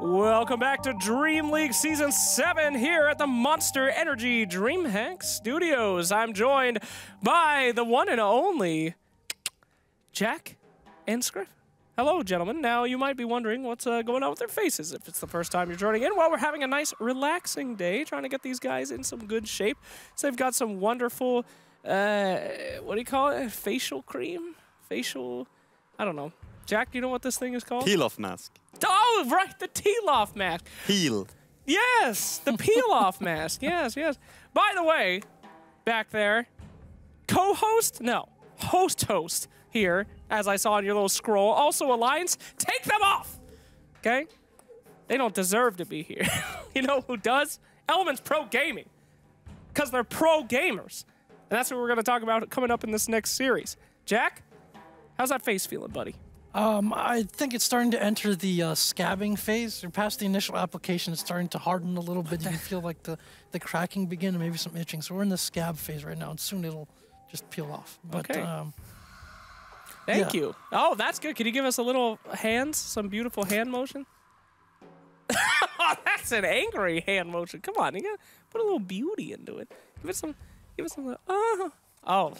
Welcome back to Dream League Season 7 here at the Monster Energy DreamHack Studios. I'm joined by the one and only Jack and Scriff. Hello, gentlemen. Now, you might be wondering what's going on with their faces if it's the first time you're joining in. Well, we're having a nice, relaxing day, trying to get these guys in some good shape. So they've got some wonderful, what do you call it? Facial cream? Facial, I don't know. Jack, do you know what this thing is called? Peel-off mask. Oh, right, the peel-off mask. Peel. Yes, the peel-off mask. Yes, yes. By the way, back there, co-host? No, host here, as I saw on your little scroll. Also, Alliance, take them off, okay? They don't deserve to be here. You know who does? Elements Pro Gaming, because they're pro gamers. And that's what we're going to talk about coming up in this next series. Jack, how's that face feeling, buddy? I think it's starting to enter the scabbing phase. You're past the initial application. It's starting to harden a little bit. You can feel like the cracking begin and maybe some itching. So we're in the scab phase right now, and soon it'll just peel off. But, okay. Thank you. Oh, that's good. Can you give us a little hands, some beautiful hand motion? Oh, that's an angry hand motion. Come on, you gotta put a little beauty into it. Give it some. Oh.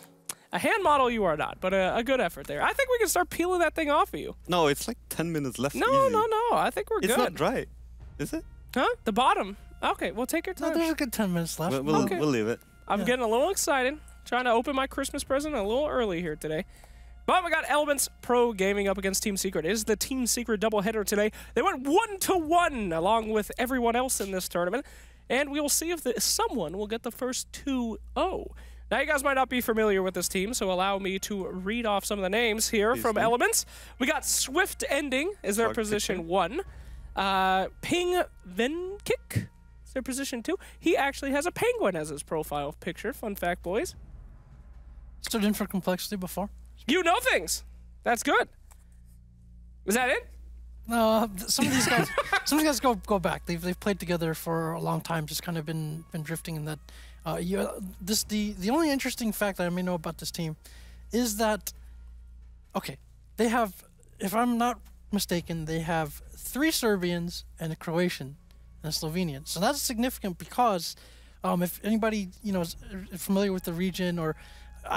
A hand model you are not, but a good effort there. I think we can start peeling that thing off of you. No, it's like 10 minutes left. No. I think we're good. It's not dry, is it? Huh? The bottom. Okay, well, take your time. No, there's a good 10 minutes left. We'll leave it. I'm getting a little excited. Trying to open my Christmas present a little early here today. But we got Elements Pro Gaming up against Team Secret. It is the Team Secret doubleheader today. They went 1-1 along with everyone else in this tournament. And we will see if someone will get the first 2-0. Now, you guys might not be familiar with this team, so allow me to read off some of the names here from Elements. We got Swift Ending is their position 1. Ping Venkick is their position 2. He actually has a penguin as his profile picture. Fun fact, boys. Stood in for complexity before. You know things. That's good. Is that it? No, some of these guys, go back. They've played together for a long time. Just kind of been drifting in that. The only interesting fact that I may know about this team is that, okay, they have, if I'm not mistaken, they have 3 Serbians and a Croatian and a Slovenian. So that's significant because if anybody is familiar with the region or.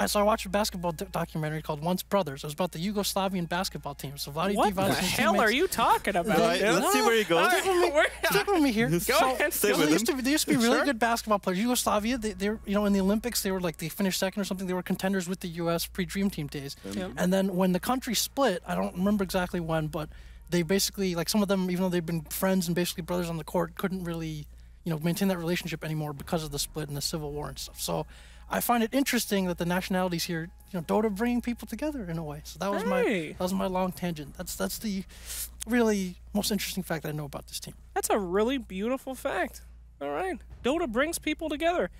So I watched a basketball documentary called Once Brothers. It was about the Yugoslavian basketball team. So Vlade what the hell are you talking about? Let's see where he goes. Stick with me here. Go ahead. They used to be really good basketball players. Yugoslavia, they were, in the Olympics, they finished second or something. They were contenders with the U.S. pre-Dream Team days. Yep. And then when the country split, I don't remember exactly when, but they basically, some of them, even though they've been friends and basically brothers on the court, couldn't really, maintain that relationship anymore because of the split and the civil war and stuff. So I find it interesting that the nationalities here, Dota bringing people together in a way. So that was my long tangent. That's the really most interesting fact I know about this team. That's a really beautiful fact. All right, Dota brings people together.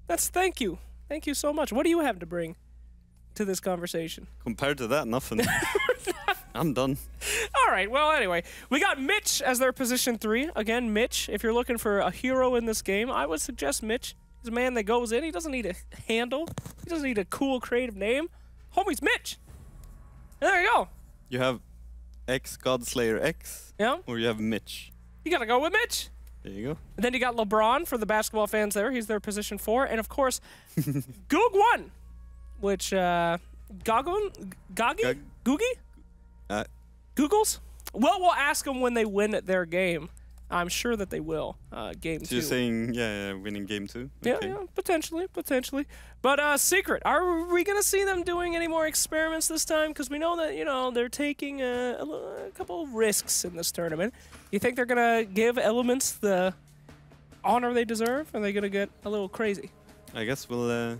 Thank you so much. What do you have to bring to this conversation? Compared to that, nothing. I'm done. All right, well, anyway, we got Mitch as their position 3. Again, Mitch, if you're looking for a hero in this game, I would suggest Mitch. He's a man that goes in. He doesn't need a handle. He doesn't need a cool, creative name. Homie's Mitch. And there you go. You have Godslayer X, or you have Mitch. You got to go with Mitch. There you go. And then you got LeBron for the basketball fans there. He's their position 4. And, of course, Goog1, which, Googie? Googles? Well, we'll ask them when they win at their game. I'm sure that they will. Game 2. So you're saying, yeah, winning game 2? Okay. Yeah, potentially. But Secret, are we going to see them doing any more experiments this time? Because we know that, you know, they're taking a couple of risks in this tournament. You think they're going to give Elements the honor they deserve? Or are they going to get a little crazy? I guess we'll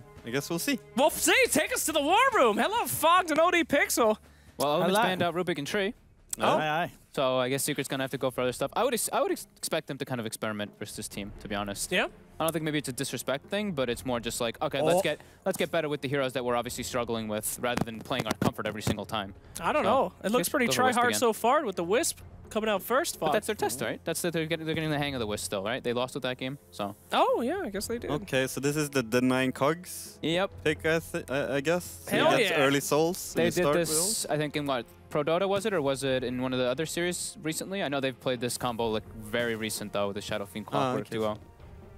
see. We'll see. Take us to the war room. Hello, Fogged and OD Pixel. Well, Elements banned out Rubik and Tree. Oh. Aye. So I guess Secret's gonna have to go for other stuff. I would expect them to kind of experiment versus this team, to be honest. Yeah. I don't think maybe it's a disrespect thing, but it's more just like, okay, let's get better with the heroes that we're obviously struggling with, rather than playing our comfort every single time. I don't know. It looks pretty try-hard so far with the Wisp coming out first. But that's their test, right? They're getting the hang of the Wisp still, right? They lost with that game, so. Oh yeah, I guess they did. Okay, so this is the denying cogs. Yep. Pick, I guess. So Hell you get early souls. They did this, I think, in what? Pro Dota was it, or was it in one of the other series recently? I know they've played this combo like very recent though with the Shadow Fiend Clockwork duo.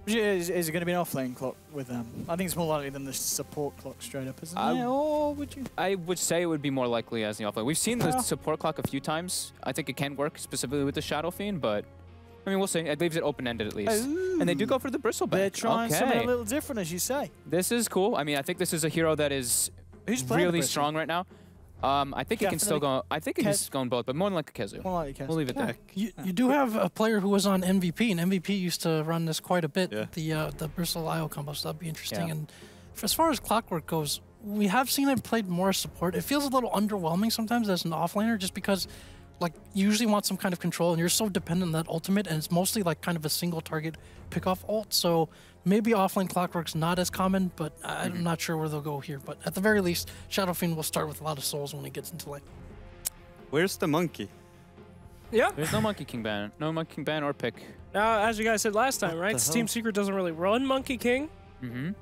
Is it going to be an offlane clock with them? I think it's more likely than the support clock straight up, isn't it? Or would you? I would say it would be more likely as the offlane. We've seen the support clock a few times. I think it can work specifically with the Shadow Fiend, but I mean, we'll see. It leaves it open-ended at least. Ooh. And they do go for the Bristleback. They're trying something a little different, as you say. This is cool. I mean, I think this is a hero that is really strong right now. I think he can still go. I think he's going both, but more than like a Kezu. More like a Kezu. We'll leave it there. You do have a player who was on MVP, and MVP used to run this quite a bit. Yeah. The Bristle IO combo, so that'd be interesting. Yeah. And as far as Clockwork goes, we have seen it played more support. It feels a little underwhelming sometimes as an offlaner, just because like you usually want some kind of control, and you're so dependent on that ultimate, and it's mostly like kind of a single target pick-off ult. So maybe offlane Clockwork's not as common, but I'm not sure where they'll go here. But at the very least, Shadow Fiend will start with a lot of souls when he gets into lane. Where's the monkey? Yeah. There's no Monkey King ban. No Monkey King ban or pick. Now, as you guys said last time, right? Team Secret doesn't really run Monkey King,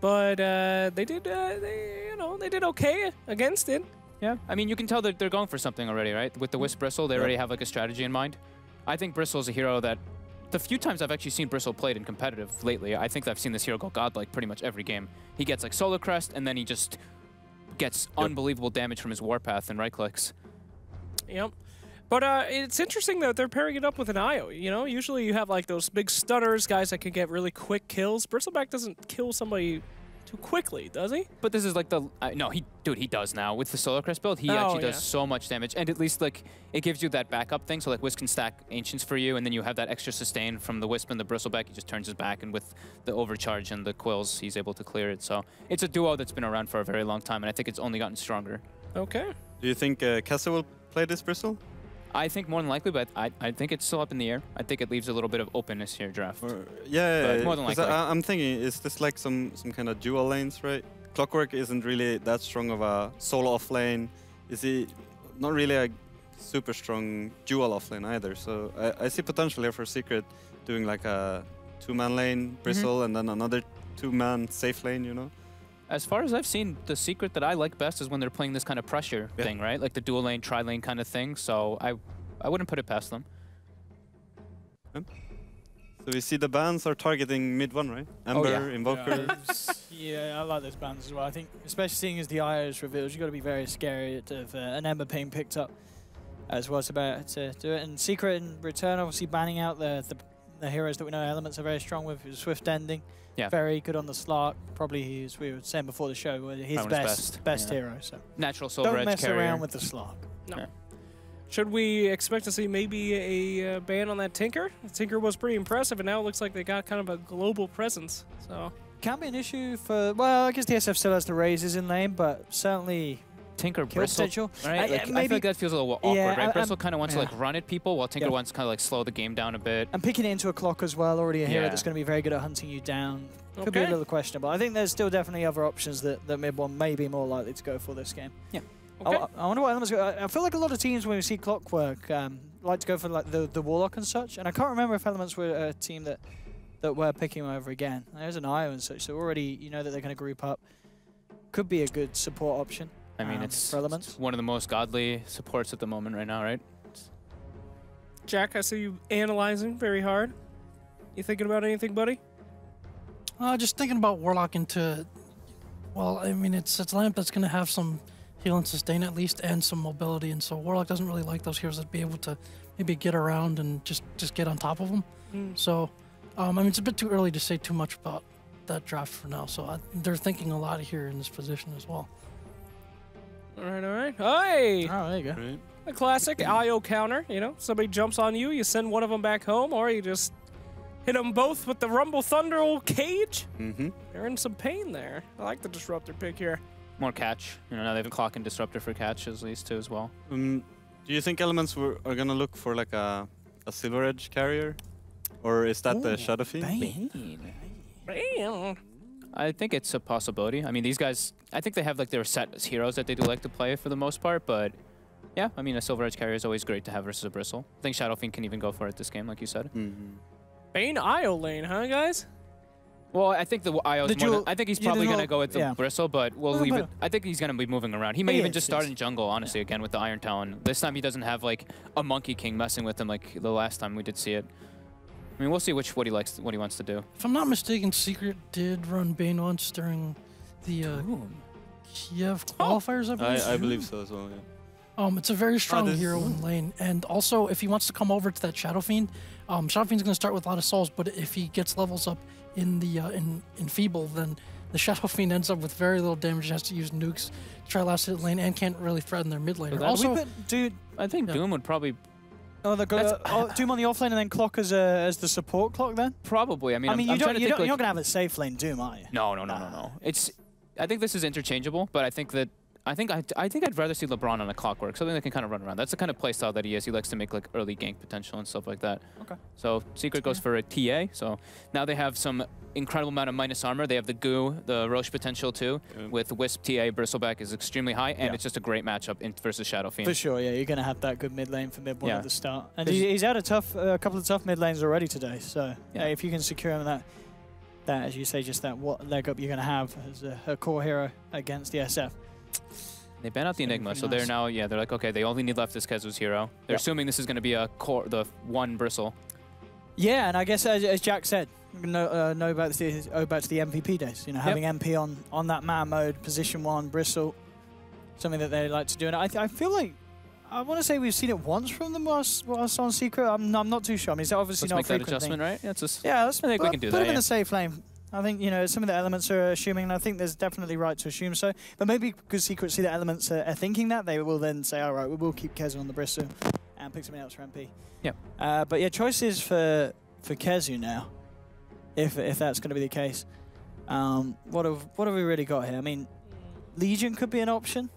but they did. They did okay against it. Yeah, I mean, you can tell that they're going for something already, right? With the Wisp Bristle, they already have like a strategy in mind. I think Bristle's a hero that, the few times I've actually seen Bristle played in competitive lately, I think I've seen this hero go godlike pretty much every game. He gets like Solar Crest, and then he just gets unbelievable damage from his Warpath and right clicks. Yep. But it's interesting that they're pairing it up with an IO, you know? Usually you have like those big stunners, guys that can get really quick kills. Bristleback doesn't kill somebody too quickly, does he? But this is like the no, he does now with the Solar Crest build. He actually does so much damage, and at least like it gives you that backup thing. So like Wisp can stack Ancients for you, and then you have that extra sustain from the Wisp and the Bristleback. He just turns his back, and with the overcharge and the Quills, he's able to clear it. So it's a duo that's been around for a very long time, and I think it's only gotten stronger. Okay. Do you think Kessa will play this Bristle? I think more than likely, but I think it's still up in the air. I think it leaves a little bit of openness here, draft. Yeah, more than likely. I'm thinking, is this like some kind of dual lanes, right? Clockwork isn't really that strong of a solo off lane. Is he not really a super strong dual off lane either? So I see potential here for Secret doing like a 2-man lane Bristle and then another 2-man safe lane, you know? As far as I've seen, the Secret that I like best is when they're playing this kind of pressure thing, right? Like the dual lane, tri-lane kind of thing. So I wouldn't put it past them. So we see the bans are targeting mid one, right? Ember, Invoker. Yeah, I like those bans as well. I think, especially seeing as the IO's revealed, you've got to be very scary of an Ember being picked up as well to do it. And Secret in return, obviously banning out the heroes that we know Elements are very strong with. Swift Ending. Yeah. Very good on the Slark. Probably, as we were saying before the show, his best hero. So natural Silver Edge Don't mess carrier. around with the Slark. No. Yeah. Should we expect to see maybe a ban on that Tinker? Tinker was pretty impressive, and now it looks like they got kind of a global presence. So can be an issue for, well, I guess the SF still has the raises in lane, but certainly Tinker Bristle, right? Like, I feel like that feels a little awkward, right? Bristle kind of wants to like run at people, while Tinker wants to kind of like slow the game down a bit. And picking it into a clock as well, already a hero that's going to be very good at hunting you down. Could be a little questionable. I think there's still definitely other options that mid one may be more likely to go for this game. Yeah. Okay. I wonder what Elements. I feel like a lot of teams when we see Clockwork like to go for like the Warlock and such. And I can't remember if Elements were a team that were picking him over again. There's an IO and such, so already you know that they're going to group up. Could be a good support option. I mean, it's Elements. One of the most godly supports at the moment right now, right? Jack, I see you analyzing very hard. You thinking about anything, buddy? Just thinking about Warlock into, well, I mean, it's a lamp that's going to have some heal and sustain at least, and some mobility. And so Warlock doesn't really like those heroes that be able to maybe get around and just get on top of them. So, I mean, it's a bit too early to say too much about that draft for now. So they're thinking a lot here in this position as well. All right. Hey! Oh, there you go. Right. The classic IO counter, you know, somebody jumps on you, you send one of them back home, or you just hit them both with the Rumble Thunder old cage. They're in some pain there. I like the Disruptor pick here. More catch. You know, now they have a clock and disruptor for catch at least too as well. Do you think Elements are gonna look for like a Silver Edge carrier, or is that the Shadow Fiend? Bam. I think it's a possibility. I mean, these guys, I think they have like their set heroes that they do like to play for the most part, but yeah, I mean, a Silver Edge carrier is always great to have versus a Bristle. I think Shadow Fiend can even go for it this game, like you said. Bane IO lane, huh, guys? Well, I think the IO's I think he's probably going to go with the Bristle, but we'll leave it. I think he's going to be moving around. He may even just start in jungle, honestly, again, with the Iron Talon. This time he doesn't have, like, a Monkey King messing with him like the last time we did see it. I mean, we'll see what he wants to do. If I'm not mistaken, Secret did run Bane once during the Kiev qualifiers, I believe. I believe so as well, yeah. It's a very strong hero in lane, and also if he wants to come over to that Shadow Fiend, Shadow Fiend's going to start with a lot of souls, but if he gets levels up in the in Feeble, then the Shadow Fiend ends up with very little damage and has to use nukes to try last hit lane and can't really threaten their mid laner. Also, I think Doom would probably. Oh, they're going Doom on the offlane and then Clock as the support Clock then? Probably. I mean, you're not going to have a safe lane Doom, are you? No. I think this is interchangeable, but I think I'd rather see LeBron on a Clockwork, something that can kind of run around. That's the kind of playstyle that he is. He likes to make like early gank potential and stuff like that. Okay. So Secret goes for a TA. So now they have some incredible amount of minus armor. They have the Goo, the Roche potential too, with Wisp, TA, Bristleback is extremely high, and it's just a great matchup versus Shadow Fiend. For sure, yeah. You're going to have that good mid lane for mid one at the start. And he's had a couple of tough mid lanes already today. So if you can secure him that, as you say, just that what leg up you're going to have as a core hero against the SF. They ban out the Enigma, so they're now, they're like, okay, they only need left this Kezu's hero. They're assuming this is going to be the one Bristle. Yeah, and I guess as Jack said, know back to the MVP days. You know, having MP on that man mode, position 1, Bristle, something that they like to do. And I feel like, I want to say we've seen it once from them whilst on Secret. I'm not too sure. I mean, it's obviously not a frequent adjustment, thing. right? Yeah, I think we can do that. Put them in the safe lane. I think, you know, some of the elements are assuming, and I think there's definitely right to assume so. But maybe because Secret see the elements are thinking that, they will then say, all right, we will keep Kezu on the Bristle and pick something else for MP. Yeah. But yeah, choices for Kezu now, if that's going to be the case. What have we really got here? I mean, Legion could be an option.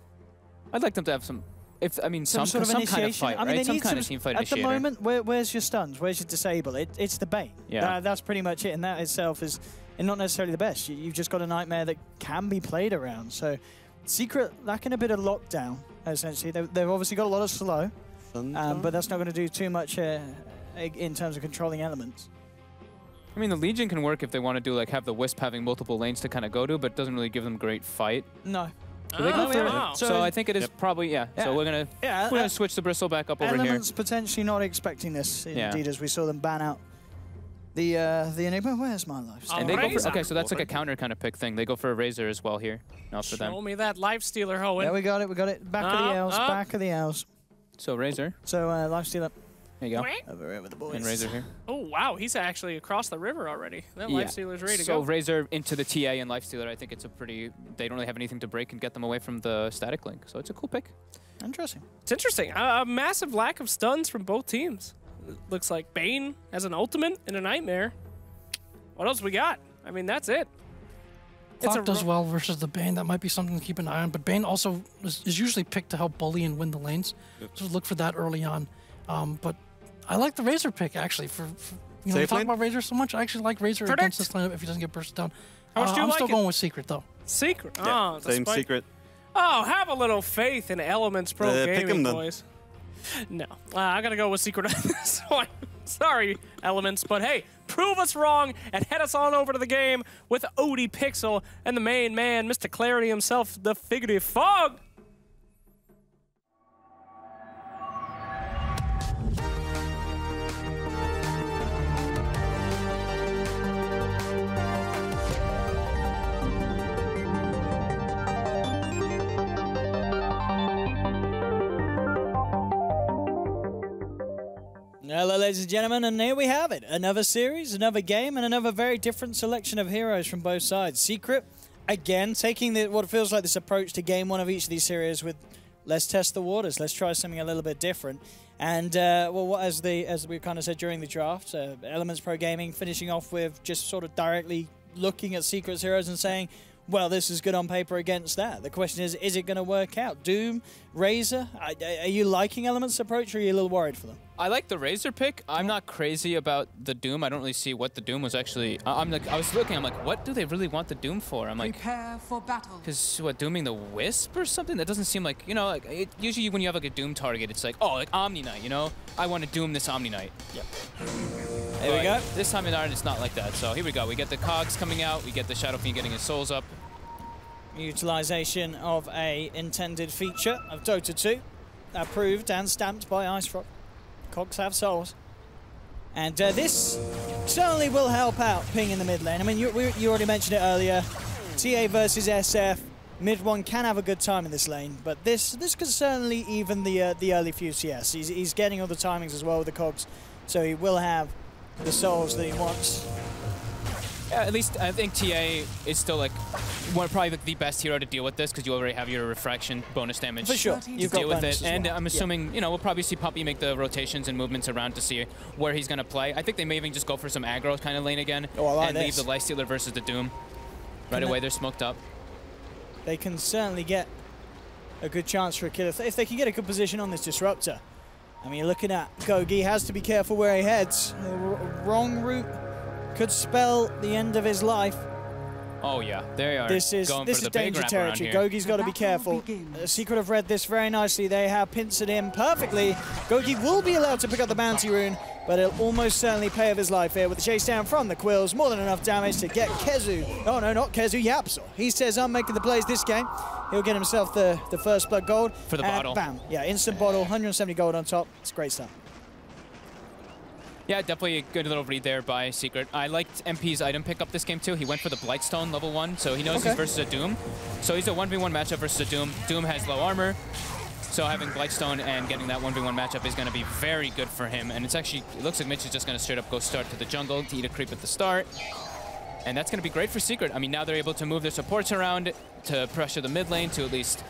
I'd like them to have some sort of initiation. Kind of fight, right? Some kind of team fight initiator. At the moment, where's your stuns? Where's your disable? It's the Bane. Yeah. That's pretty much it, and that itself is not necessarily the best. You've just got a Nightmare that can be played around. So Secret lacking a bit of lockdown, essentially. They've obviously got a lot of slow, but that's not going to do too much in terms of controlling elements. I mean, the Legion can work if they want to do, like, have the Wisp having multiple lanes to kind of go to, but it doesn't really give them great fight. No. So, they go for it. So I think it is probably, So we're gonna switch the Bristle back up over here. Elements potentially not expecting this, indeed, as we saw them ban out the Enigma. Where's my life? And they go for, okay, so that's like a counter kind of pick thing. They go for a Razor as well here. Now for them. Show me that Lifestealer, Hoenn. Yeah, we got it. Back of the L's. Back of the L's. So Razor. So Lifestealer. There you go. Over here with the boys. And Razor here. Oh, wow. He's actually across the river already. That Lifestealer's ready to So go. Razor into the TA and Lifestealer, I think it's a pretty... They don't really have anything to break and get them away from the static link. So it's a cool pick. Interesting. It's interesting. A massive lack of stuns from both teams. It looks like Bane has an ultimate and a Nightmare. What else we got? I mean, that's it. Clock does well versus the Bane. That might be something to keep an eye on. But Bane also is usually picked to help bully and win the lanes. So look for that early on. But I like the Razor pick, actually. You know, we talk about Razor so much. I actually like Razor against this lineup if he doesn't get bursted down. How much do you I'm like still going with Secret, though. Secret? Yeah, oh, same Secret. Oh, have a little faith in Elements Pro Gaming, boys. No. I got to go with Secret on this one. Sorry, Elements, but hey, prove us wrong and head us on over to the game with Odie Pixel and the main man, Mr. Clarity himself, the Figurative Fog. Hello, ladies and gentlemen, and here we have it. Another series, another game, and another very different selection of heroes from both sides. Secret, again, taking what feels like this approach to game one of each of these series with let's test the waters, let's try something a little bit different. And, well, as we kind of said during the draft, Elements Pro Gaming finishing off with just sort of directly looking at Secret's heroes and saying, well, this is good on paper against that. The question is it going to work out? Doom, Razor, are you liking Elements' approach, or are you a little worried for them? I like the Razor pick. I'm not crazy about the Doom. I don't really see what the Doom was actually. I was looking. I'm like, what do they really want the Doom for? I'm like, prepare for battle. Because what, dooming the Wisp or something? That doesn't seem like, you know, like usually when you have like a Doom target, it's like, oh, like Omni Knight, you know? I want to doom this Omni Knight. Yep. There we go. This time in Iron, it's not like that. So here we go. We get the Cogs coming out. We get the Shadow Fiend getting his souls up. Utilization of a intended feature of Dota 2, approved and stamped by IceFrog. Cogs have souls. And this certainly will help out Ping in the mid lane. I mean, you already mentioned it earlier. TA versus SF. Mid one can have a good time in this lane, but this could certainly even the early few CS. He's getting all the timings as well with the Cogs, so he will have the souls that he wants. Yeah, at least I think TA is still like probably the best hero to deal with this, because you already have your refraction bonus damage. For sure, to deal with it. And I'm assuming, you know, we'll probably see Puppy make the rotations and movements around to see where he's going to play. I think they may even just go for some aggro kind of lane again and leave the Lifestealer versus the Doom. Right away, they're smoked up. They can certainly get a good chance for a kill if they can get a good position on this Disruptor. I mean, you're looking at Gogi, has to be careful where he heads. The wrong route could spell the end of his life. Oh yeah, they are. This is danger territory. Gogi's got to be careful. Secret have read this very nicely. They have pincered him perfectly. Gogi will be allowed to pick up the bounty rune, but he'll almost certainly pay of his life here with the chase down from the Quills. More than enough damage to get Kezu. Oh no, not Kezu, Yapsor. He says, I'm making the plays this game. He'll get himself the first blood gold. For the bottle. Bam. Yeah, instant bottle, 170 gold on top. It's great stuff. Yeah, definitely a good little read there by Secret. I liked MP's item pickup this game too. He went for the Blightstone level 1, so he knows he's versus a Doom. So he's a 1v1 matchup versus a Doom. Doom has low armor, so having Blightstone and getting that 1v1 matchup is going to be very good for him. And it's actually, it looks like Mitch is just going to straight up go start to the jungle to eat a creep at the start. And that's going to be great for Secret. I mean, now they're able to move their supports around to pressure the mid lane to at least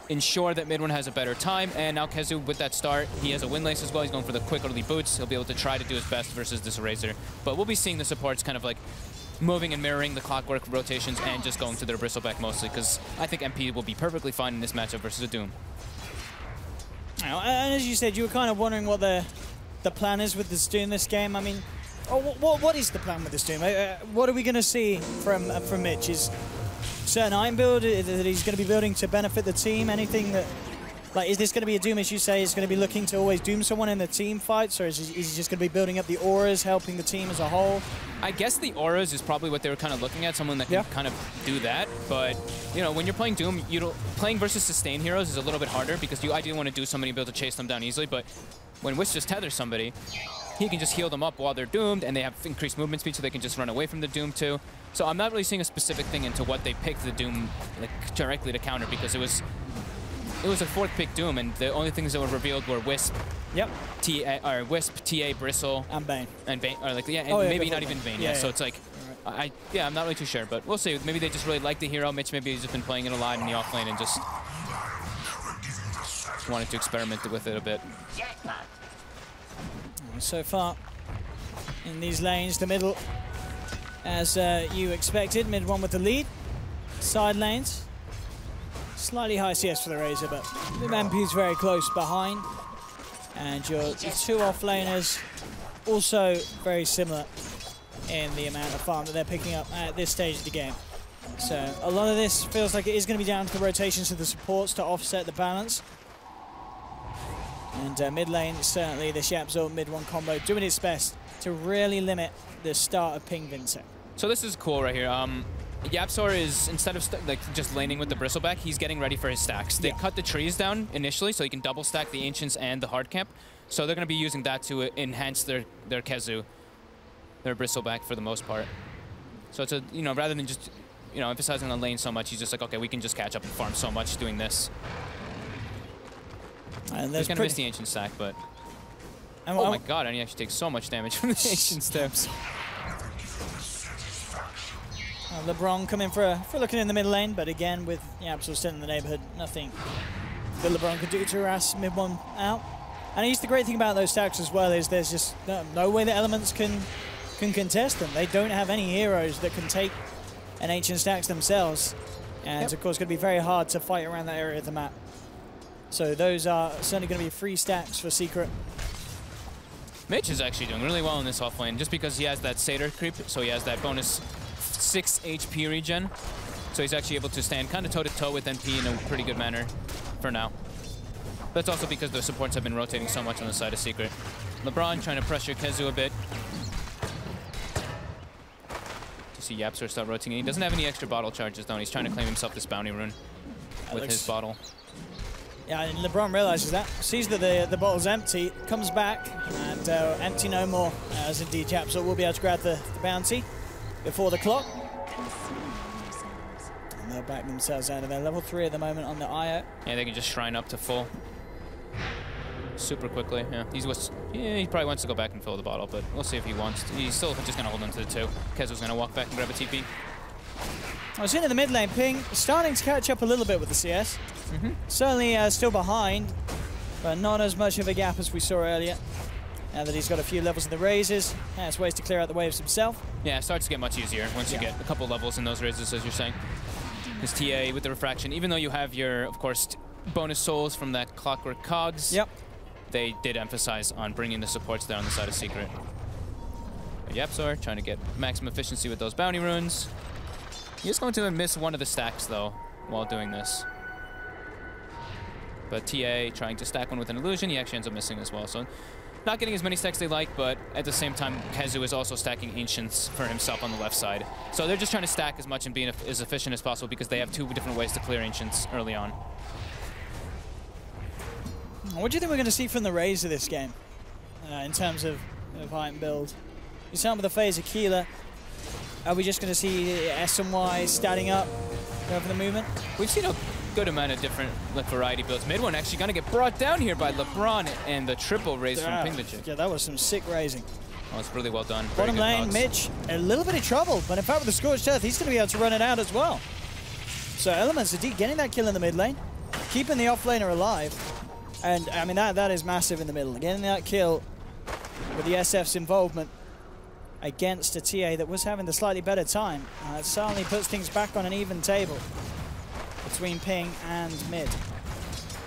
ensure that mid one has a better time. And now Kezu, with that start, he has a win lace as well. He's going for the quick early boots. He'll be able to try to do his best versus this Razor. But we'll be seeing the supports kind of like moving and mirroring the clockwork rotations and just going to their bristleback mostly, because I think MP will be perfectly fine in this matchup versus a Doom. And as you said, you were kind of wondering what the plan is with this Doom this game. I mean, what is the plan with this Doom? What are we going to see from Mitch? Is certain item build that he's going to be building to benefit the team? Anything that, like, is this going to be a Doom, as you say, is going to be looking to always doom someone in the team fights, or is he just going to be building up the auras, helping the team as a whole? I guess the auras is probably what they were kind of looking at, someone that can kind of do that. But, you know, when you're playing Doom, playing versus sustain heroes is a little bit harder, because you ideally want to do somebody and be able to chase them down easily. But when Wisp just tethers somebody, he can just heal them up while they're doomed, and they have increased movement speed, so they can just run away from the Doom too. So I'm not really seeing a specific thing into what they picked the Doom like directly to counter, because it was a fourth pick Doom, and the only things that were revealed were Wisp, Wisp, TA, Bristle, and Bane, or like maybe not even Bane. So it's like, I'm not really too sure, but we'll see. Maybe they just really like the hero. Mitch maybe he's just been playing it a lot in the off lane and just wanted to experiment with it a bit. So far in these lanes, the middle, as you expected, mid one with the lead. Side lanes, slightly high CS for the Razor, but the MP's very close behind. And your two off-laners also very similar in the amount of farm that they're picking up at this stage of the game. So a lot of this feels like it is going to be down to the rotations of the supports to offset the balance. And mid lane, certainly the Yapsor mid one combo doing its best to really limit the start of Ping Vincent. So this is cool right here. Yapsor is, instead of just laning with the Bristleback, he's getting ready for his stacks. They cut the trees down initially so he can double stack the Ancients and the hard camp. So they're going to be using that to enhance their Kezu, their Bristleback for the most part. So it's rather than just, emphasizing on lane so much, he's just like, okay, we can just catch up and farm so much doing this. And he's going to miss the Ancient stack, but And oh my god, and he actually takes so much damage from the Ancient Steps. LeBron coming for looking in the mid lane, but again, with Yapsel still in the neighborhood, nothing that LeBron could do to harass mid one out. And I guess the great thing about those stacks as well is there's just no way the elements can contest them. They don't have any heroes that can take an Ancient Stacks themselves. And of course, it's going to be very hard to fight around that area of the map. So those are certainly going to be free stacks for Secret. Mitch is actually doing really well in this offlane, just because he has that Satyr creep, so he has that bonus 6 HP regen. So he's actually able to stand kind of toe-to-toe with NP in a pretty good manner for now. That's also because the supports have been rotating so much on the side of Secret. LeBron trying to pressure Kezu a bit. To see Yapsor start rotating. He doesn't have any extra bottle charges though, and he's trying to claim himself this bounty rune with his bottle. Yeah, and LeBron realizes that, sees that the bottle's empty, comes back, and empty no more, as indeed Yapsor will be able to grab the bounty before the clock. And they'll back themselves out of their level 3 at the moment on the IO. Yeah, they can just shrine up to full super quickly. Yeah, he probably wants to go back and fill the bottle, but we'll see if he wants to. He's still just going to hold on to the 2. Kezu's going to walk back and grab a TP. I was in the mid lane, Ping starting to catch up a little bit with the CS. Certainly still behind, but not as much of a gap as we saw earlier. Now that he's got a few levels in the raises, has ways to clear out the waves himself. Yeah, it starts to get much easier once you get a couple levels in those raises, as you're saying. Because TA with the refraction, even though you have your, of course, bonus souls from that Clockwork Cogs, they did emphasize on bringing the supports down on the side of Secret. Yapsor trying to get maximum efficiency with those bounty runes. He is going to miss one of the stacks, though, while doing this. But TA trying to stack one with an illusion, he actually ends up missing as well. So not getting as many stacks they like, but at the same time, Kezu is also stacking Ancients for himself on the left side. So they're just trying to stack as much and be as efficient as possible because they have 2 different ways to clear Ancients early on. What do you think we're going to see from the Raze of this game in terms of item build? You start with the phase of Keeler. Are we just going to see S and Y starting up, going for the movement? We've seen a good amount of different variety builds. Mid one actually going to get brought down here by LeBron and the triple raise from Pingdachick. Yeah, that was some sick raising. Oh, it's really well done. Bottom lane, Mitch, a little bit of trouble, but in fact with the Scorched Earth, he's going to be able to run it out as well. So Elements indeed getting that kill in the mid lane, keeping the off laner alive, and I mean that is massive in the middle. Getting that kill with the SF's involvement against a TA that was having the slightly better time. It certainly puts things back on an even table between Ping and mid.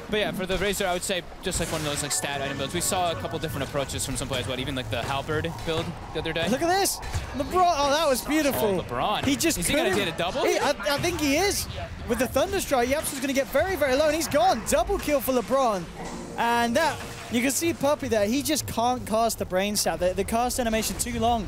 But yeah, for the Razor, I would say just like one of those like stat item builds. We saw a couple different approaches from some players, even like the Halberd build the other day. Look at this! LeBron, oh, that was beautiful. Oh, LeBron. He just is he going to get a double? I think he is. With the Thunderstrike, Yaps is going to get very, very low, and he's gone. Double kill for LeBron. And that, you can see Puppy there, he just can't cast the Brain Stab. The cast animation too long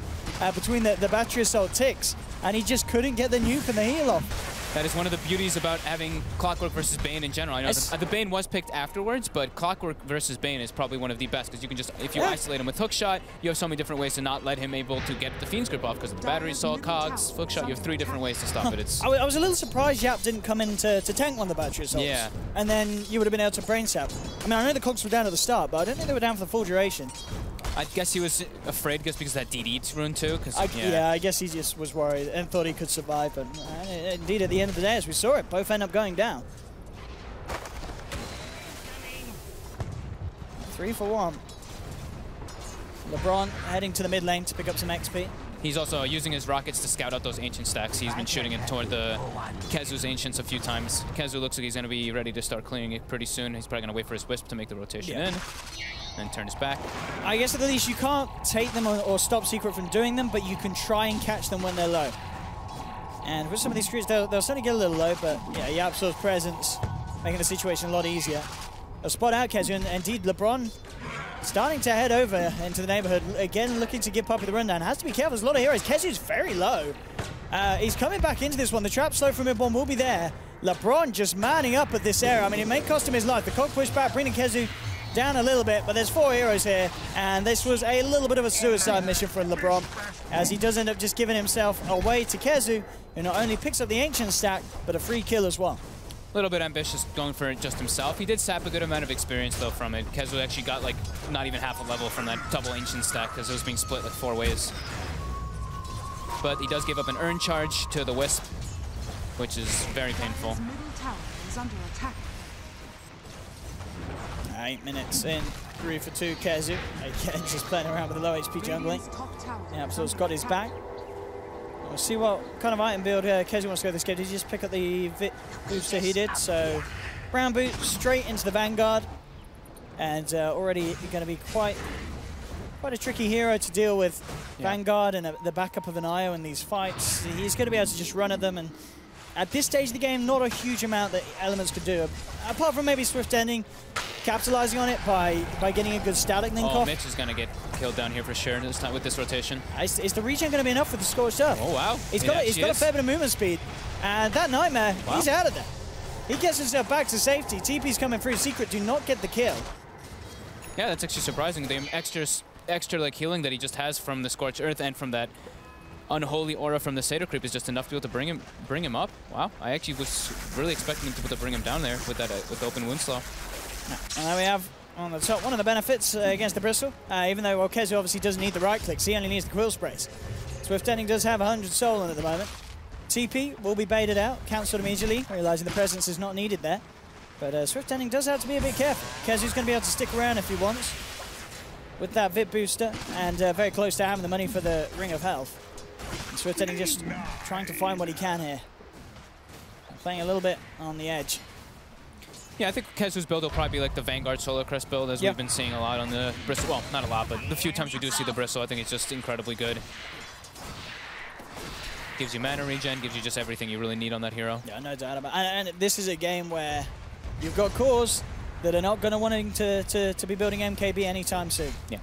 between the Battery Assault ticks, and he just couldn't get the nuke and the heal off. That is one of the beauties about having Clockwork versus Bane in general. I know the Bane was picked afterwards, but Clockwork versus Bane is probably one of the best because you can just, if you isolate him with Hookshot, you have so many different ways to not let him able to get the Fiend's Grip off because of the Battery Assault, Cogs, Hookshot. You have 3 different ways to stop it. It's I was a little surprised Yap didn't come in to tank one of the Battery Assaults. Yeah. And then you would have been able to Brain Stab. I mean, I know the Cogs were down at the start, but I don't think they were down for the full duration. I guess he was afraid just because of that DD rune too. Yeah, I guess he just was worried and thought he could survive. But indeed, at the end of the day, as we saw it, both end up going down. 3 for 1. LeBron heading to the mid lane to pick up some XP. He's also using his rockets to scout out those Ancient stacks. He's been shooting it toward the Kezu's Ancients a few times. Kezu looks like he's going to be ready to start clearing it pretty soon. He's probably going to wait for his Wisp to make the rotation in. And turn his back. I guess at least you can't take them or stop Secret from doing them, but you can try and catch them when they're low. And with some of these creatures, they'll certainly get a little low, but yeah, Yapsor's presence making the situation a lot easier. They'll spot out Kezu, and indeed LeBron starting to head over into the neighborhood, again looking to give Puppy the rundown. Has to be careful, there's a lot of heroes. Kezu's very low. He's coming back into this one. The trap slow from mid-bomb will be there. LeBron just manning up at this area. I mean, it may cost him his life. The Cog push back, bringing Kezu down a little bit, but there's 4 heroes here, and this was a little bit of a suicide mission for LeBron, as he does end up just giving himself away to Kezu, who not only picks up the Ancient stack, but a free kill as well. A little bit ambitious going for it just himself. He did sap a good amount of experience, though, from it. Kezu actually got, like, not even half a level from that double Ancient stack because it was being split, like, 4 ways. But he does give up an Urn charge to the Wisp, which is very painful. 8 minutes in, 3 for 2, Kezu. Again, just playing around with the low HP jungling. Yeah, Absol's got his back. We'll see what kind of item build Kezu wants to go this game. Did he just pick up the Vit booster he did? So, brown boot straight into the Vanguard. And already going to be quite a tricky hero to deal with. Vanguard and the backup of an IO in these fights. He's going to be able to just run at them, and at this stage of the game, not a huge amount that Elements could do, apart from maybe Swift Ending, capitalizing on it by getting a good static link off. Mitch is going to get killed down here for sure this time with this rotation. Is the regen going to be enough with the Scorched Earth? Oh, wow. He's got a fair bit of movement speed, and that Nightmare, he's out of there. He gets himself back to safety. TP's coming through. Secret do not get the kill. Yeah, that's actually surprising. The extra like healing that he just has from the Scorched Earth and from that unholy aura from the Satyr Creep is just enough to be able to bring him up. Wow, I actually was really expecting him to be able to bring him down there with that with the open wound slaw. And then we have on the top one of the benefits against the Bristle. Even though Kezu obviously doesn't need the right clicks, he only needs the quill sprays. Swift Ending does have 100 soul in at the moment. TP will be baited out, cancelled immediately, realizing the presence is not needed there. But Swift Ending does have to be a bit careful. Kezu's going to be able to stick around if he wants with that Vit booster, and very close to having the money for the Ring of Health. And Swift Ending just trying to find what he can here. Playing a little bit on the edge. Yeah, I think Kezu's build will probably be like the Vanguard Solar Crest build, as we've been seeing a lot on the Bristle. Well, not a lot, but the few times we do see the Bristle, I think it's just incredibly good. Gives you mana regen, gives you just everything you really need on that hero. Yeah, no doubt about it. And this is a game where you've got cores that are not going to wanting to be building MKB anytime soon. Yeah.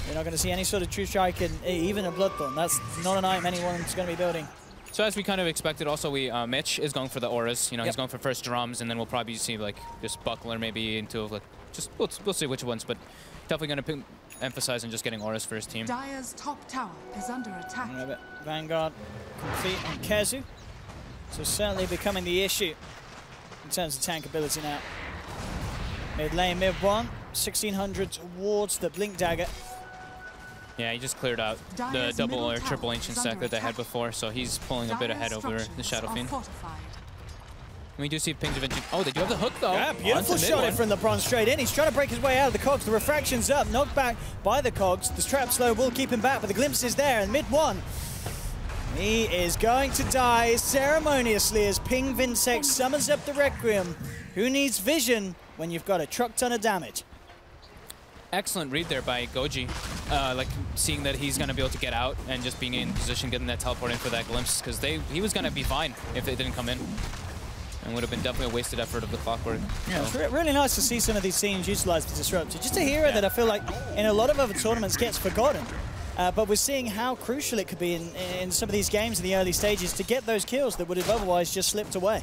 You're not going to see any sort of True Strike and even a Bloodthorn. That's not an item anyone's going to be building. So as we kind of expected, also Mitch is going for the auras. You know, he's going for first drums, and then we'll probably see like just Buckler maybe into like just we'll see which ones, but definitely going to emphasize on just getting auras for his team. Dire's top tower is under attack. Vanguard complete on Kezu, so certainly becoming the issue in terms of tank ability now. Mid lane, mid one, 1600 towards the Blink Dagger. Yeah, he just cleared out the double or triple ancient stack that they had before, so he's pulling a bit ahead over the Shadow Fiend. And we do see Ping Divinity. Oh, they do have the hook though. Yeah, beautiful shot in from LeBron straight in. He's trying to break his way out of the cogs. The refraction's up, knocked back by the cogs. The trap slow will keep him back, but the glimpse is there. And mid one, he is going to die ceremoniously as Ping Vinsec summons up the Requiem. Who needs vision when you've got a truck ton of damage? Excellent read there by Goji. Like seeing that he's going to be able to get out and just being in position, getting that teleport in for that glimpse, because he was going to be fine if they didn't come in. And would have been definitely a wasted effort of the Clockwork. Yeah, it's really nice to see some of these teams utilize the Disruptor. Just a hero that I feel like in a lot of other tournaments gets forgotten. But we're seeing how crucial it could be in some of these games in the early stages to get those kills that would have otherwise just slipped away.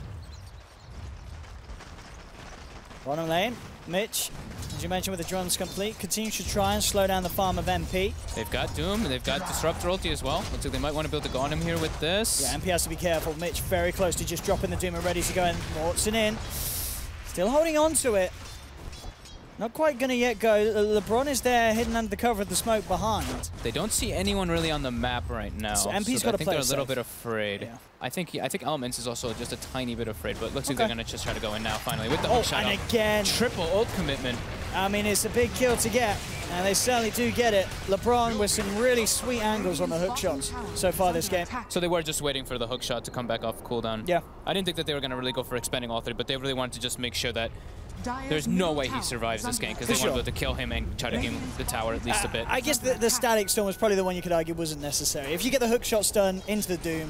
Bottom lane, Mitch, as you mentioned, with the drums complete, continues to try and slow down the farm of MP. They've got Doom, and they've got Disruptor ulti as well. Looks like they might want to be able to go on him here with this. Yeah, MP has to be careful. Mitch very close to just dropping the Doom and ready to go in. Mortson in. Still holding on to it. Not quite going to yet go. LeBron is there hidden under the cover of the smoke behind. They don't see anyone really on the map right now. So MP's got to play I think they're a little safe. bit afraid. Yeah. I think Elements is also just a tiny bit afraid, but it looks like they're going to just try to go in now finally with the hook shot. And again, triple ult commitment. I mean, it's a big kill to get, and they certainly do get it. LeBron with some really sweet angles on the hook shots so far this game. So they were just waiting for the hook shot to come back off cooldown. Yeah. I didn't think that they were going to really go for expending all three, but they really wanted to just make sure that there's no way he survives this game, because they want to be able to kill him and try to game the tower at least a bit. I guess the static storm was probably the one you could argue wasn't necessary. If you get the hook shots done into the Doom,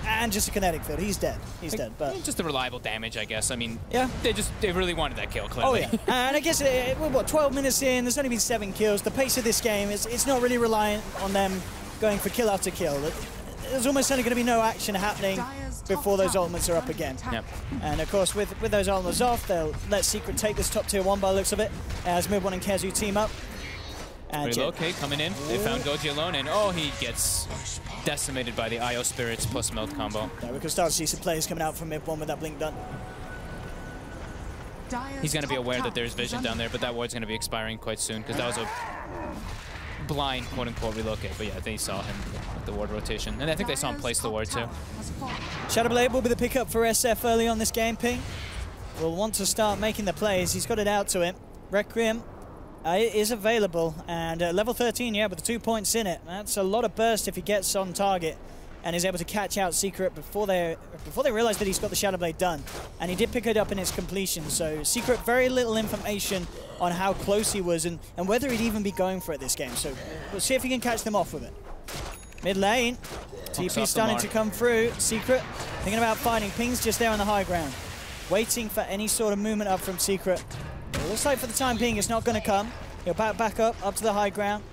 and just a kinetic field, he's dead. He's dead. But just the reliable damage, I guess. I mean, yeah, they really wanted that kill, clearly. Oh yeah, and I guess we're what 12 minutes in. There's only been 7 kills. The pace of this game it's not really reliant on them going for kill after kill. There's almost certainly going to be no action happening before those ultimates are up again. Yep. And of course, with those ultimates off, they'll let Secret take this top tier 1 by the looks of it, as Mid1 and Kezu team up. And Relocate coming in. They found Goji alone, and oh, he gets decimated by the IO Spirits plus Melt combo. Yeah, we can start to see some players coming out from mid one with that blink done. He's going to be aware that there's vision down there, but that ward's going to be expiring quite soon because that was a blind, quote-unquote, relocate. But yeah, they saw him with the ward rotation. And I think they saw him place the ward too. Shadowblade will be the pickup for SF early on this game. Ping will want to start making the plays. He's got it out to him. Requiem is available, and level 13, yeah, with the 2 points in it. That's a lot of burst if he gets on target and is able to catch out Secret before they realize that he's got the Shadowblade done. And he did pick it up in its completion, so Secret, very little information on how close he was and whether he'd even be going for it this game. So we'll see if he can catch them off with it. Mid lane, TP starting to come through. Secret thinking about fighting. Ping's just there on the high ground, waiting for any sort of movement up from Secret. It looks like for the time being it's not going to come. He'll back up to the high ground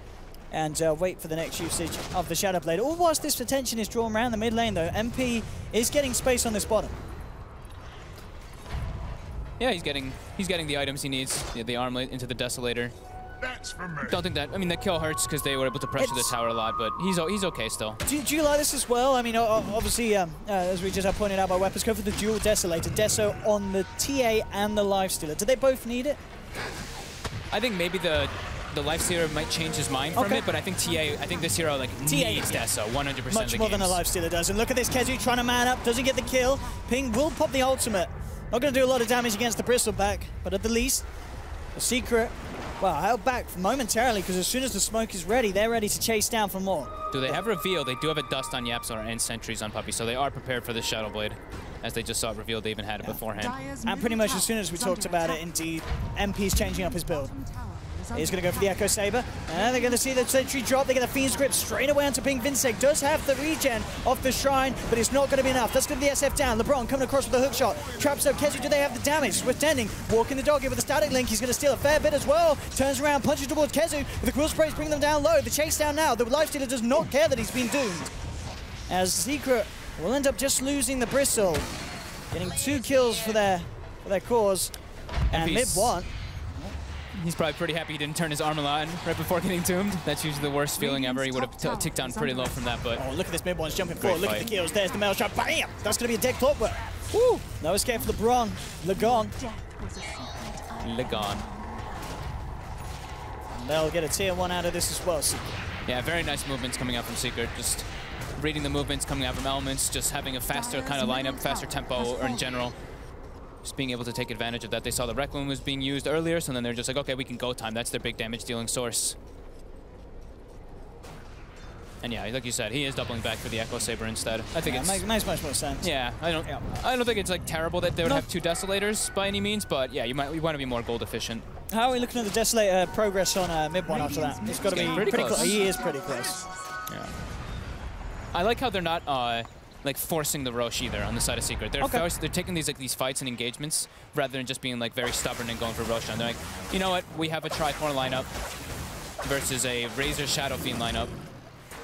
and wait for the next usage of the Shadowblade. All whilst this attention is drawn around the mid lane though, MP is getting space on this bottom. Yeah, he's getting the items he needs. Yeah, the armlet into the Desolator. That's for me. Don't think that. I mean, that kill hurts because they were able to pressure the tower a lot, but he's okay still. Do you like this as well? I mean, obviously, as we just have pointed out by Weapons, go for the dual Desolator. Deso on the TA and the Lifestealer. Do they both need it? I think maybe the Lifestealer might change his mind from it, but I think this hero needs Deso 100% Much more than a Lifestealer does. And look at this, Kezu trying to man up, doesn't get the kill. Ping will pop the ultimate. Not going to do a lot of damage against the Bristleback, but at the least, the Secret, well, held back momentarily because as soon as the smoke is ready, they're ready to chase down for more. Do they have Reveal? They do have a Dust on Yapzor and Sentries on Puppey, so they are prepared for the Shadowblade. As they just saw it revealed, they even had it beforehand. And pretty much as soon as we talked about it, indeed, MP's changing up his build. He's going to go for the Echo Saber, and they're going to see the Sentry drop. They get the Fiend's Grip straight away onto Ping. Vinsec does have the regen off the Shrine, but it's not going to be enough. That's going to be the SF down. LeBron coming across with the hook shot. Traps up Kezu. Do they have the damage? Swift Tending, walking the dog here with the Static Link. He's going to steal a fair bit as well. Turns around, punches towards Kezu. The Quill Sprays bring them down low. The chase down now. The Lifestealer does not care that he's been doomed, as Secret will end up just losing the Bristle, getting 2 kills for their cause. And mid one. He's probably pretty happy he didn't turn his armor on right before getting tombed. That's usually the worst feeling ever. He would have ticked down pretty low from that, but... Oh, look at this mid one's jumping forward. Look at the kills. There's the Mail Shot. Bam! That's going to be a dead Clockwork. Woo! No escape for LeBron. Lagon. And they'll get a tier 1 out of this as well. Yeah, very nice movements coming out from Secret. Just reading the movements coming out from elements, just having a faster kind of lineup, faster tempo, or in general. Just being able to take advantage of that. They saw the Rec Loom was being used earlier, so then they're just like, okay, we can go time. That's their big damage dealing source. And yeah, like you said, he is doubling back for the Echo Saber instead. I think it makes much more sense. Yeah, I don't think it's like terrible that they would have 2 Desolators by any means, but yeah, you want to be more gold efficient. How are we looking at the Desolator progress on mid one after that? It's got to be pretty close. He is pretty close. Yeah. I like how they're not like forcing the Roche either on the side of Secret. They're taking these fights and engagements rather than just being like very stubborn and going for Roche. And they're like, you know what? We have a Tricore lineup versus a Razor Shadow Fiend lineup.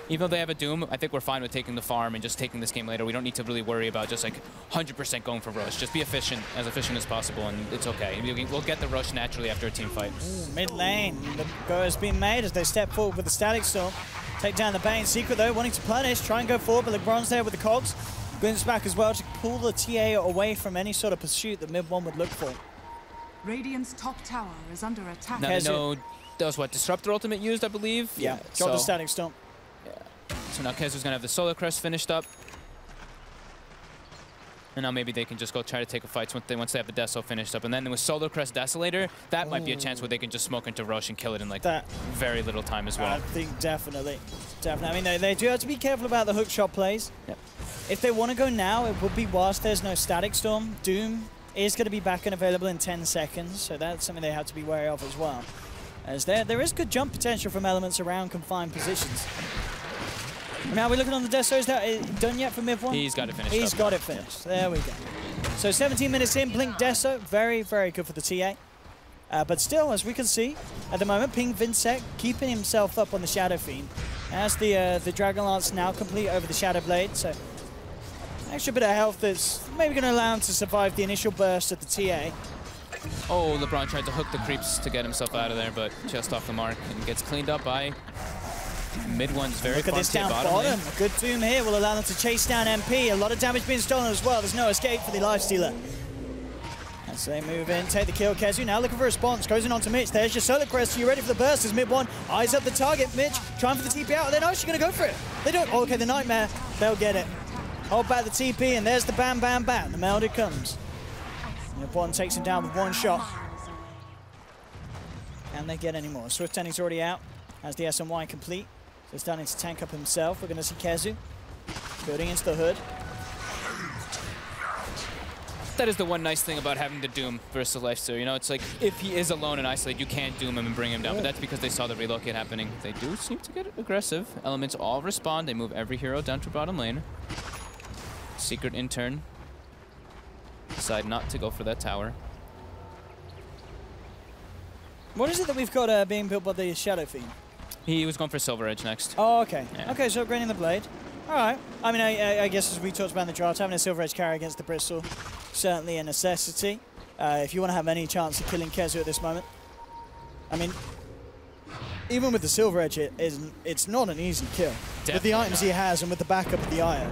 Even though they have a Doom, I think we're fine with taking the farm and just taking this game later. We don't need to really worry about just like 100% going for Roche. Just be efficient as possible, and it's okay. We'll get the Roche naturally after a team fight. Ooh, mid lane, the go has been made as they step forward with the Static Storm. Take down the Bane. Secret though, wanting to punish, try and go forward, but LeBron's there with the cogs. Glints back as well to pull the TA away from any sort of pursuit that mid one would look for. Radiant's top tower is under attack. Now they know that was what Disruptor ultimate used, I believe. Yeah, got the Static Storm. So now Kezu's gonna have the Solar Crest finished up. And now maybe they can just go try to take a fight once they have the Deso finished up. And then with Solar Crest Desolator, that might be a chance where they can just smoke into Roche and kill it in like very little time as well. I think definitely. I mean, they do have to be careful about the hookshot plays. Yep. If they want to go now, it would be whilst there's no Static Storm. Doom is going to be back and available in 10 seconds, so that's something they have to be wary of as well. As there is good jump potential from elements around confined positions. Now we're looking on the Deso. Is that done yet for mid one? He's got it finished. He's got it finished. There we go. So 17 minutes in, Blink Deso. Very, very good for the TA. But still, as we can see, at the moment, Ping Vinsec keeping himself up on the Shadow Fiend. As the Dragon Lance now complete over the Shadow Blade. So extra bit of health that's maybe going to allow him to survive the initial burst of the TA. Oh, LeBron tried to hook the creeps to get himself out of there, but just off the mark and gets cleaned up by mid one's very Look at this down bottom. A good Doom here will allow them to chase down MP. A lot of damage being stolen as well. There's no escape for the Lifestealer. As they move in, take the kill. Kezu now looking for a response. Goes in onto Mitch. There's your Solar Crest. You ready for the burst as mid one eyes up the target. Mitch trying for the TP out. They're not actually going to go for it. They don't. Oh, okay, the Nightmare. They'll get it. Hold back the TP, and there's the bam, bam, bam. The Melody comes. Mid one takes him down with one shot. Can they get any more? Swift Ending's already out. Has the SNY complete. So starting to tank up himself. We're going to see Kezu building into the hood. That is the one nice thing about having the Doom versus Lifestealer. You know, it's like if he is alone and isolated, you can't Doom him and bring him down. But that's because they saw the relocate happening. They do seem to get aggressive. Elements all respond. They move every hero down to bottom lane. Secret in turn. Decide not to go for that tower. What is it that we've got being built by the Shadow Fiend? He was going for Silver Edge next. Oh, okay. Yeah. Okay, so upgrading the blade. All right. I mean, I guess as we talked about in the draft, having a Silver Edge carry against the Bristol, certainly a necessity. If you want to have any chance of killing Kezu at this moment. I mean, even with the Silver Edge, it's not an easy kill. Definitely with the items he has and with the backup of the Ire.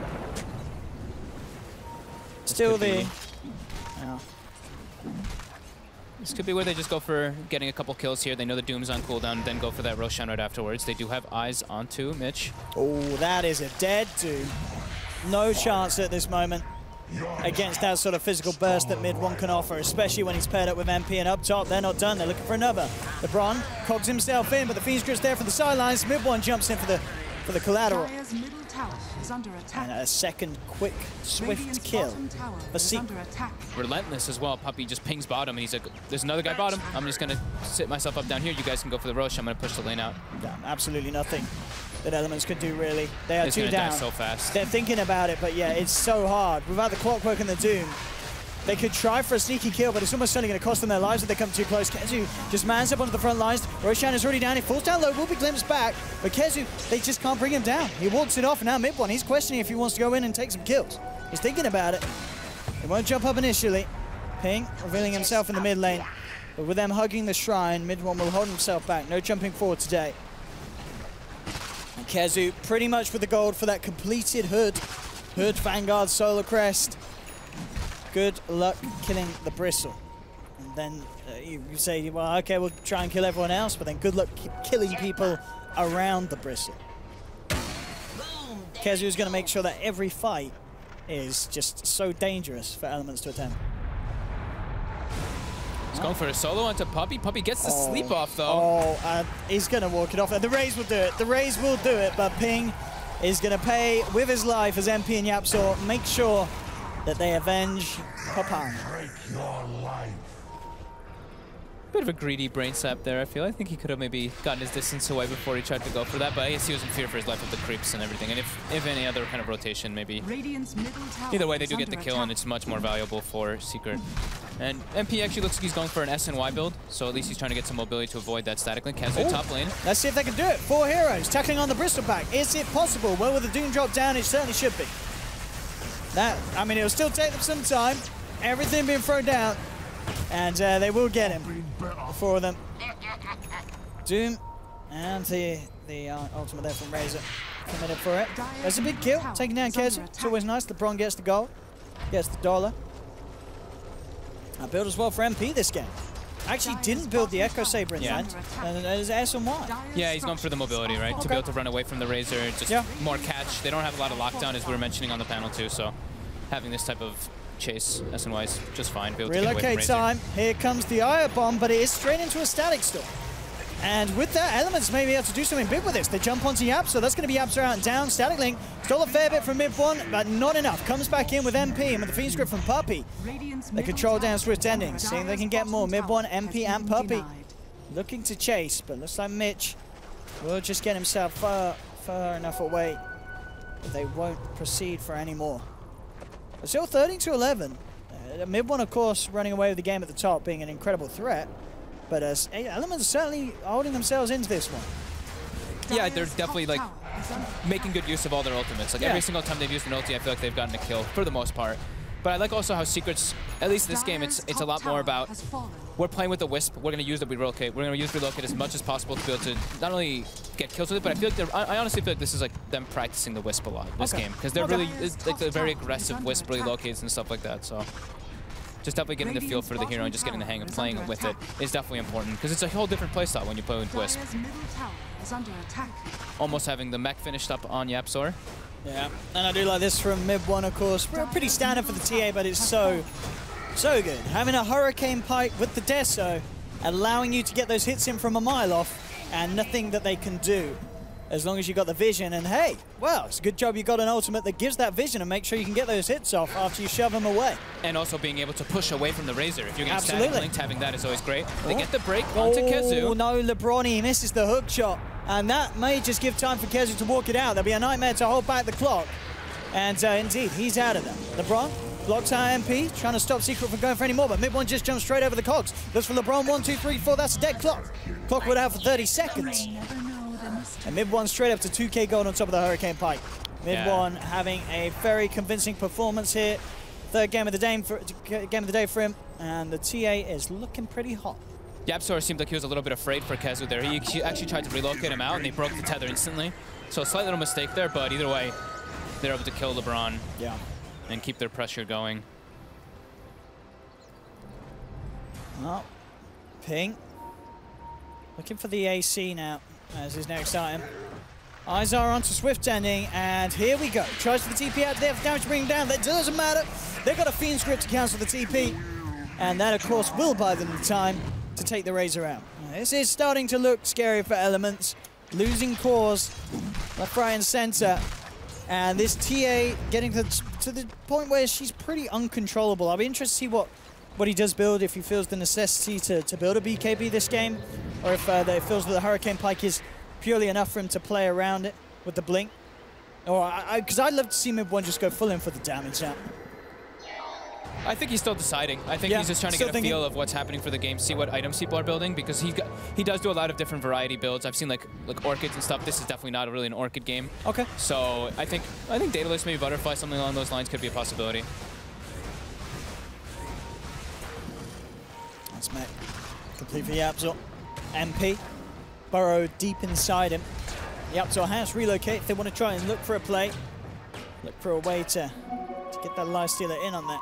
Still the... Yeah. This could be where they just go for getting a couple kills here. They know the Doom's on cooldown, then go for that Roshan right afterwards. They do have eyes onto Mitch. Oh, that is a dead Doom. No chance at this moment against that sort of physical burst that mid one can offer, especially when he's paired up with MP, and up top, they're not done. They're looking for another. LeBron cogs himself in, but the Fiend's Grip's there for the sidelines. Mid one jumps in for the collateral. And a second quick, swift kill for Secret. Relentless as well. Puppey just pings bottom, and he's like, there's another guy bottom. I'm just going to sit myself up down here. You guys can go for the Rosh. I'm going to push the lane out. Yeah, absolutely nothing that Elements could do, really. They are two down. Die so fast. They're thinking about it, but yeah, it's so hard. Without the Clockwork and the Doom, they could try for a sneaky kill, but it's almost certainly going to cost them their lives if they come too close. Kezu just mans up onto the front lines. Roshan is already down. He falls down low, will be glimpsed back. But Kezu, they just can't bring him down. He walks it off, and now mid one, he's questioning if he wants to go in and take some kills. He's thinking about it. He won't jump up initially. Ping, revealing himself in the mid lane. But with them hugging the shrine, mid one will hold himself back. No jumping forward today. And Kezu pretty much with the gold for that completed hood. Hood, Vanguard, Solar Crest. Good luck killing the Bristle. And then you say, well, okay, we'll try and kill everyone else, but then good luck killing people around the Bristle. Kezu is going to make sure that every fight is just so dangerous for Elements to attempt. He's going for a solo onto Puppey. Puppey gets the sleep off, though. Oh, he's going to walk it off. The Raze will do it. The Raze will do it, but Ping is going to pay with his life as MP and Yapsor make sure that they avenge Papan. Bit of a greedy brain sap there, I feel. I think he could have maybe gotten his distance away before he tried to go for that, but I guess he was in fear for his life with the creeps and everything. And if any other kind of rotation, maybe. Either way, they do get the kill, and it's much more valuable for Secret. And MP actually looks like he's going for an SNY build, so at least he's trying to get some mobility to avoid that static link. Kezu top lane. Let's see if they can do it. 4 heroes tackling on the Bristol back. Is it possible? Well, with the Doom drop down, it certainly should be. I mean, it'll still take them some time. Everything being thrown down. And they will get him. For them. Doom and the ultimate there from Razor. Committed for it. There's a big kill. Taking down Kezu. It's always nice. LeBron gets the goal. Gets the dollar. I build as well for MP this game. Actually didn't build the Echo Saber in the end. And there's SNY. Yeah, he's going for the mobility, right? To be able to run away from the Razor, just more catch. They don't have a lot of lockdown, as we were mentioning on the panel too, so having this type of chase, SNY is just fine. Be able to get away from Razor. Time. Here comes the Ire Bomb, but it is straight into a static storm. And with that, Elements may be able to do something big with this. They jump onto Yap, so that's going to be Yapsor out and down. Static Link, stole a fair bit from mid one, but not enough. Comes back in with MP and with the Fiend's Grip from Puppey. They control down Swift Ending, seeing they can get more. Mid one, MP and Puppey. Looking to chase, but looks like Mitch will just get himself far enough away. But they won't proceed for any more. It's still 13-11. Mid one, of course, running away with the game at the top, being an incredible threat. But Elements are certainly holding themselves into this one. Yeah, they're definitely like making good use of all their ultimates. Like every single time they've used an ulti, I feel like they've gotten a kill for the most part. But I like also how Secrets, at least this game, it's a lot more about we're playing with the Wisp. We're going to use the relocate. We're going to use relocate as much as possible to be able to not only get kills with it, but I feel like I honestly feel like this is like them practicing the Wisp a lot this game, because they're really like they're very aggressive Wisp relocates and stuff like that. So just definitely getting the feel for the hero and just getting the hang of playing with it is definitely important, because it's a whole different playstyle when you play with Wisp. Almost having the mech finished up on YapzOr. Yeah, and I do like this from mid one, of course. Pretty standard for the TA, but it's so good. Having a Hurricane Pike with the Deso, allowing you to get those hits in from a mile off, and nothing that they can do as long as you got the vision. And hey, well, it's a good job you got an ultimate that gives that vision and make sure you can get those hits off after you shove them away. And also being able to push away from the Razor. If you're getting Absolutely. static linked, having that is always great. They get the break onto Kezu. Oh no, LeBron, he misses the hook shot. And that may just give time for Kezu to walk it out. There'll be a nightmare to hold back the clock. And indeed, he's out of there. LeBron blocks our MP, trying to stop Secret from going for any more, but mid one just jumps straight over the cogs. Looks for LeBron, 1, 2, 3, 4, that's a dead clock. Clock would have for 30 seconds. And mid one straight up to 2k gold on top of the Hurricane Pike. Mid one having a very convincing performance here. Third game of the day for him, and the TA is looking pretty hot. YapzOr seemed like he was a little bit afraid for Kezu there. He actually tried to relocate him out, and they broke the tether instantly. So a slight little mistake there, but either way, they're able to kill LeBron and keep their pressure going. Well, Ping looking for the AC now as his next item. Eyes are onto Swift Ending, and here we go. Tries for the TP out there for damage to bring him down. That doesn't matter. They've got a Fiend script to cancel the TP, and that, of course, will buy them the time to take the Razor out. This is starting to look scary for Elements. Losing cores left, right, and center. And this TA getting to the point where she's pretty uncontrollable. I'll be interested to see what he does build, if he feels the necessity to build a BKB this game, or if he feels that the Hurricane Pike is purely enough for him to play around it with the blink. Or because I'd love to see mid one just go full in for the damage now. I think he's still deciding. I think he's just trying to get a feel of what's happening for the game, see what items people are building, because he does do a lot of different variety builds. I've seen like Orchids and stuff. This is definitely not really an Orchid game. Okay. So I think Daedalus, maybe Butterfly, something along those lines could be a possibility. That's mech. Complete for YapzOr. MP. Burrow deep inside him. YapzOr has relocate if they want to try and look for a play. Look for a way to get that lifestealer in on that.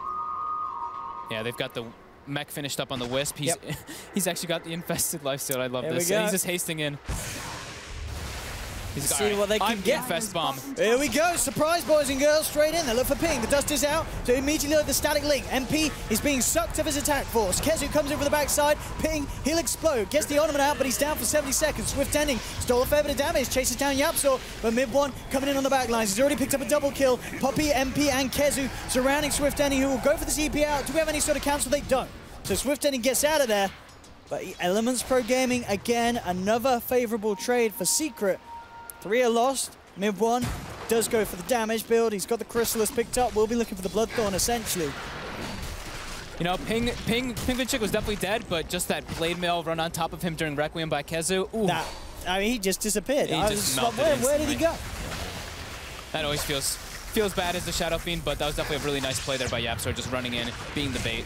Yeah, they've got the mech finished up on the Wisp. He's actually got the infested lifesteal. I love this. He's just hasting in. He's see what they can get. Infest bomb. Here we go. Surprise, boys and girls. Straight in. They look for Ping. The dust is out. So immediately load the static link. MP is being sucked of his attack force. Kezu comes in from the backside. Ping, he'll explode. Gets the ornament out, but he's down for 70 seconds. Swift Ending stole a fair bit of damage. Chases down YapzOr, but mid one coming in on the back lines. He's already picked up a double kill. Poppy, MP, and Kezu surrounding Swift Ending, who will go for the CP out. Do we have any sort of cancel? They don't. So Swift Ending gets out of there. But Elements Pro Gaming, again, another favorable trade for Secret. 3 are lost. Mid one does go for the damage build. He's got the Chrysalis picked up. We'll be looking for the Bloodthorn, essentially. You know, Penguin Chick was definitely dead, but just that Blade Mail run on top of him during Requiem by Kezu. Ooh. Nah, I mean, he just disappeared. He just melted where did he go? That always feels bad as the Shadow Fiend, but that was definitely a really nice play there by YapzOr, just running in, being the bait.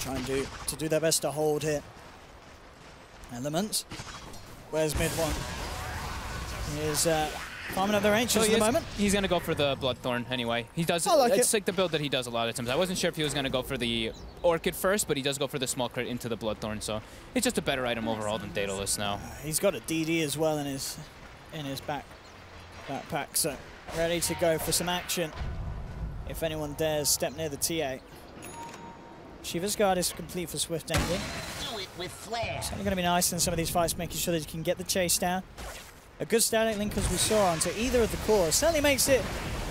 Trying to do their best to hold here. Elements. Where's mid one? He is farming up their ancients at the moment. He's going to go for the Bloodthorn anyway. He does. It's like the build that he does a lot of times. I wasn't sure if he was going to go for the Orchid first, but he does go for the small crit into the Bloodthorn. So it's just a better item overall than Daedalus now. He's got a DD as well in his backpack, so ready to go for some action if anyone dares step near the TA. Shiva's Guard is complete for Swift Ending. With flair. It's only going to be nice in some of these fights, making sure that you can get the chase down. A good static link, as we saw, onto either of the cores certainly makes it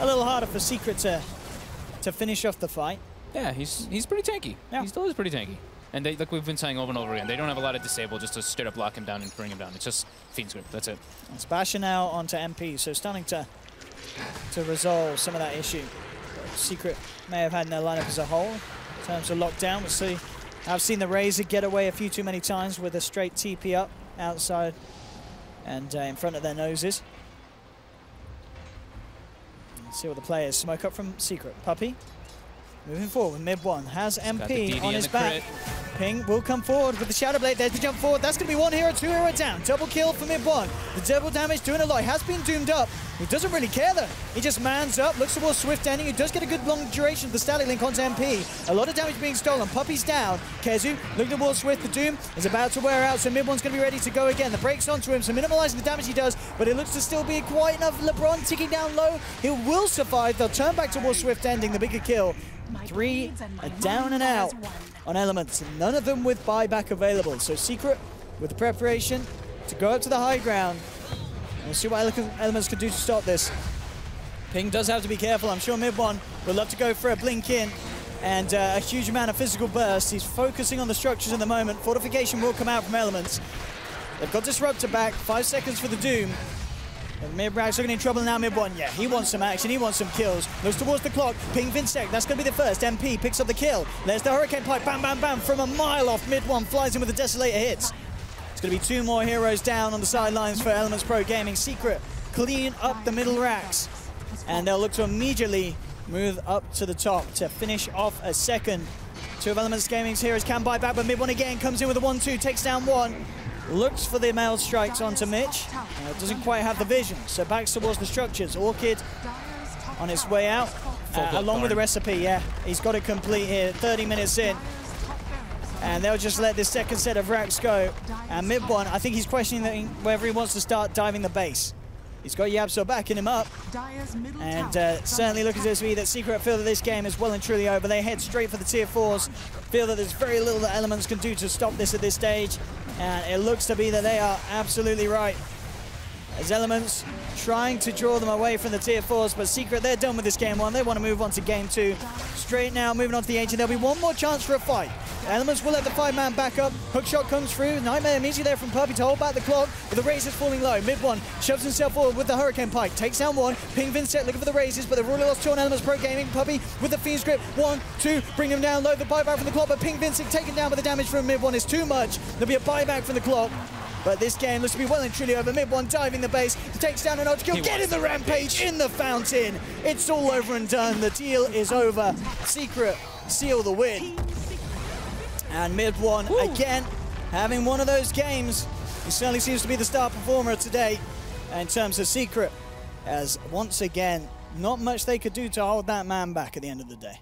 a little harder for Secret to finish off the fight. Yeah, he's pretty tanky. Yeah. He still is pretty tanky. And like we've been saying over and over again, they don't have a lot of disable just to straight up lock him down and bring him down. It's just Fiend Script. That's it. It's Basher now onto MP, so starting to resolve some of that issue that Secret may have had in their lineup as a whole. In terms of lockdown, we'll see. I've seen the Razor get away a few too many times with a straight TP up outside and in front of their noses. Let's see what the players smoke up from Secret. Puppy Moving forward, mid one has got the MP DD on and his the back. crit. Ping will come forward with the Shadow Blade. There's the jump forward. That's going to be one hero, 2 hero down. Double kill for mid one. The double damage doing a lot. He has been doomed up. He doesn't really care though. He just mans up, looks towards Swift Ending. He does get a good long duration of the static link onto MP. A lot of damage being stolen. Puppy's down. Kezu looking towards Swift. The Doom is about to wear out, so mid one's going to be ready to go again. The break's onto him, so minimalizing the damage he does, but it looks to still be quite enough. LeBron ticking down low. He will survive. They'll turn back towards Swift Ending, the bigger kill. 3 are down and out on Elements, none of them with buyback available. So Secret with the preparation to go up to the high ground. We'll see what Elements can do to stop this. Ping does have to be careful. I'm sure mid one would love to go for a blink in and a huge amount of physical burst. He's focusing on the structures at the moment. Fortification will come out from Elements. They've got Disruptor back, 5 seconds for the Doom. And Mid-Brack's looking in trouble now, mid one. Yeah, he wants some action, he wants some kills. Looks towards the clock, ping Vinsec, that's going to be the first. MP picks up the kill. There's the Hurricane Pipe, bam, bam, bam, from a mile off. Mid one flies in with the Desolator hits. It's going to be 2 more heroes down on the sidelines for Elements Pro Gaming. Secret clean up the middle racks. And they'll look to immediately move up to the top to finish off a second. 2 of Elements Gaming's heroes can buy back, but mid one again comes in with a 1-2, takes down 1. Looks for the mail strikes onto Mitch. Doesn't quite have the vision, so back towards the structures. Orchid on his way out, along with the recipe, yeah. He's got it complete here, 30 minutes in. And they'll just let this second set of racks go. And mid one, I think he's questioning whether he wants to start diving the base. He's got Yabso backing him up. And certainly looking to be that Secret feel that this game is well and truly over. They head straight for the tier 4s. Feel that there's very little that Elements can do to stop this at this stage. And it looks to be that they are absolutely right. As Elements trying to draw them away from the tier 4s, but Secret, they're done with this game 1. They want to move on to game 2. Straight now, moving on to the Ancient. There'll be one more chance for a fight. Elements will let the 5-man back up. Hookshot comes through. Nightmare immediately there from Puppy to hold back the clock, but the Razor's falling low. Mid one shoves himself forward with the Hurricane Pike. Takes down 1. Ping Vincent looking for the Razors, but they've already lost 2 on Elements Pro Gaming. Puppy with the Fiend's Grip. 1, 2, bring him down low. The buyback from the clock, but Ping Vincent taken down, but the damage from mid one is too much. There'll be a buyback from the clock. But this game looks to be well and truly over. Mid one diving the base, takes down an ultra kill, getting the rampage in the fountain. It's all over and done. The deal is over. Secret seal the win. And mid one again having one of those games. He certainly seems to be the star performer today in terms of Secret, as once again not much they could do to hold that man back at the end of the day.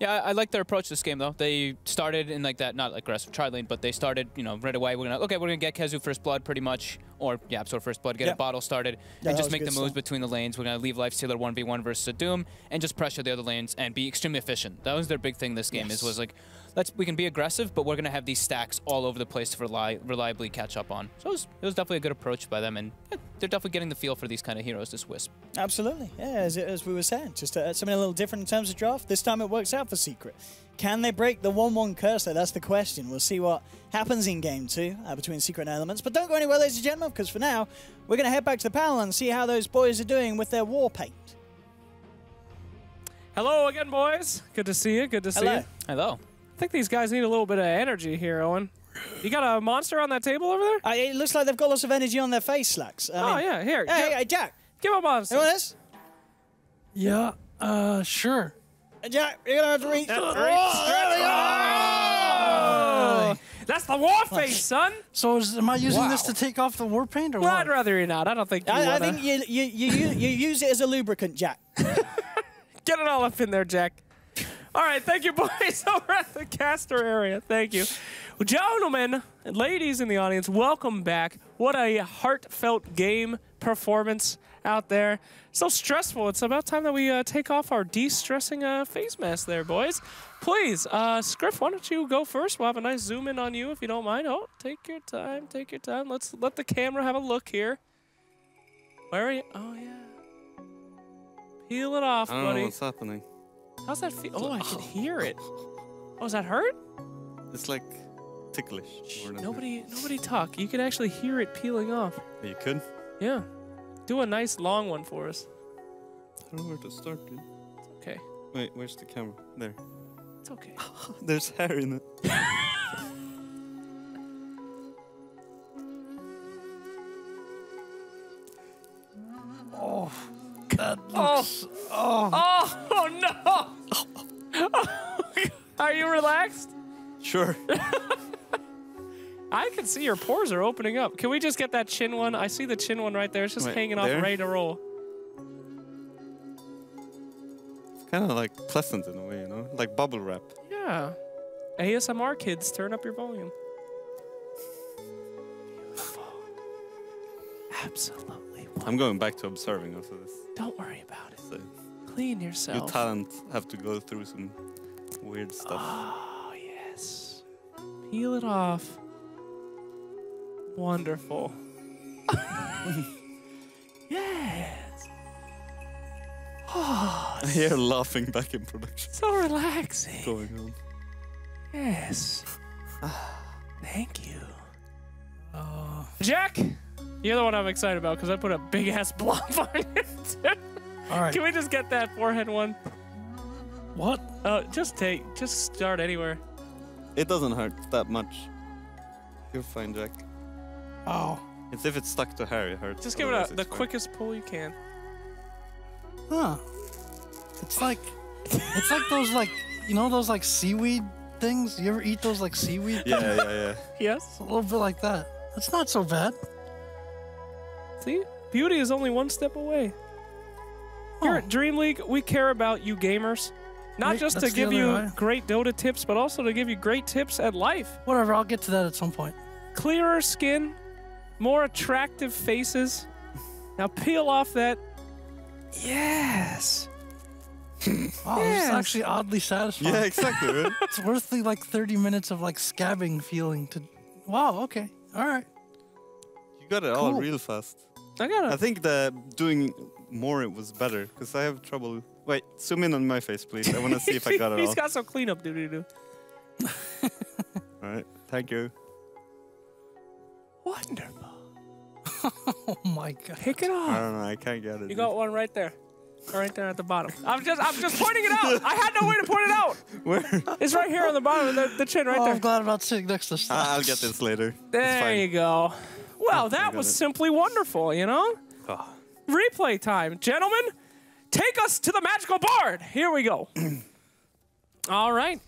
Yeah, I like their approach to this game, though. They started in like that, not aggressive tri lane, but they started, you know, right away. We're gonna get Kezu first blood, pretty much, or Yabso first blood, get a bottle started, and just make the moves between the lanes. We're gonna leave Lifestealer 1v1 versus a Doom, and just pressure the other lanes and be extremely efficient. That was their big thing this game. Was like, we can be aggressive, but we're gonna have these stacks all over the place to reliably catch up on. So it was definitely a good approach by them, and yeah, they're definitely getting the feel for these kind of heroes, this Wisp. Absolutely, yeah, as we were saying, just something a little different in terms of draft. This time it works out for Secret. Can they break the 1-1 curse, though? That's the question. We'll see what happens in Game 2 between Secret and Elements. But don't go anywhere, ladies and gentlemen, because for now, we're going to head back to the panel and see how those boys are doing with their war paint. Hello again, boys. Good to see you. Good to see you. Hello. I think these guys need a little bit of energy here, Owen. You got a monster on that table over there? It looks like they've got lots of energy on their face, Slacks. I mean, yeah, here. Hey, Jack. Give him a monster. You want this? Yeah, sure. Jack, you're going to have to reach. That's the war face, son. So am I using this to take off the war paint, or well, what? I'd rather you not. I don't think you I think you use it as a lubricant, Jack. Get it all up in there, Jack. All right, thank you, boys, over at the caster area. Thank you. Well, gentlemen and ladies in the audience, welcome back. What a heartfelt game performance out there. So stressful. It's about time that we take off our de-stressing face mask there, boys. Please, Scriff, why don't you go first? We'll have a nice zoom in on you if you don't mind. Oh, take your time. Take your time. Let's let the camera have a look here. Where are you? Oh, yeah. Peel it off, buddy. I don't know what's happening. How's that feel? Oh, I can hear it. Oh, does that hurt? It's like ticklish. Shh, nobody talk. You can actually hear it peeling off. You could? Yeah. Do a nice long one for us. I don't know where to start, dude. It's okay. Wait, where's the camera? There. It's okay. There's hair in it. Oh, God. Oh no! relaxed? Sure. I can see your pores are opening up. Can we just get that chin one? I see the chin one right there. It's just hanging off, ready to roll. It's kind of like pleasant in a way, you know? Like bubble wrap. Yeah. ASMR kids, turn up your volume. Absolutely. I'm going back to observing after this. Don't worry about it. So Clean yourself. you talent have to go through some weird stuff. Oh, yes. Peel it off. Wonderful. Yes. Oh, I hear laughing back in production so relaxing. going on. Yes. Thank you. Jack, you're the one I'm excited about because I put a big ass blob on it. All right. Can we just get that forehead one? What? Just start anywhere. It doesn't hurt that much. You're fine, Jack. Oh. It's if it's stuck to hair, it hurts. Just give it Otherwise the it's fine. quickest pull you can. Huh. It's like those those like seaweed things. You ever eat those like seaweed? Yeah. Yes. It's a little bit like that. It's not so bad. See? Beauty is only one step away. Here at DreamLeague, we care about you gamers. Not Wait, just to that's the give other you eye? great Dota tips, but also to give you great tips at life. Whatever. I'll get to that at some point. Clearer skin, more attractive faces. Now peel off that. Yes. Wow, Yes. it's actually oddly satisfying. Yeah, exactly, right? It's worth the like 30 minutes of like scabbing feeling to. Wow. Okay. All right. You got it all Cool. real fast. I I think the doing more it was better because I have trouble. Wait, zoom in on my face, please. I want to see if I got it all. He's got some cleanup duty to do. All right, thank you. Wonderful. Oh my god. Pick it I off. don't know, I can't get it. You got one right there. Right there at the bottom. I'm just pointing it out. I had no way to point it out. Where? It's right here on the bottom of the chin right Oh, there. I'm glad about sitting next to stuff. I'll get this later. It's There fine. you go. Well, I that got was it. simply wonderful, you know? Oh. Replay time. Gentlemen, take us to the magical board. Here we go. All right.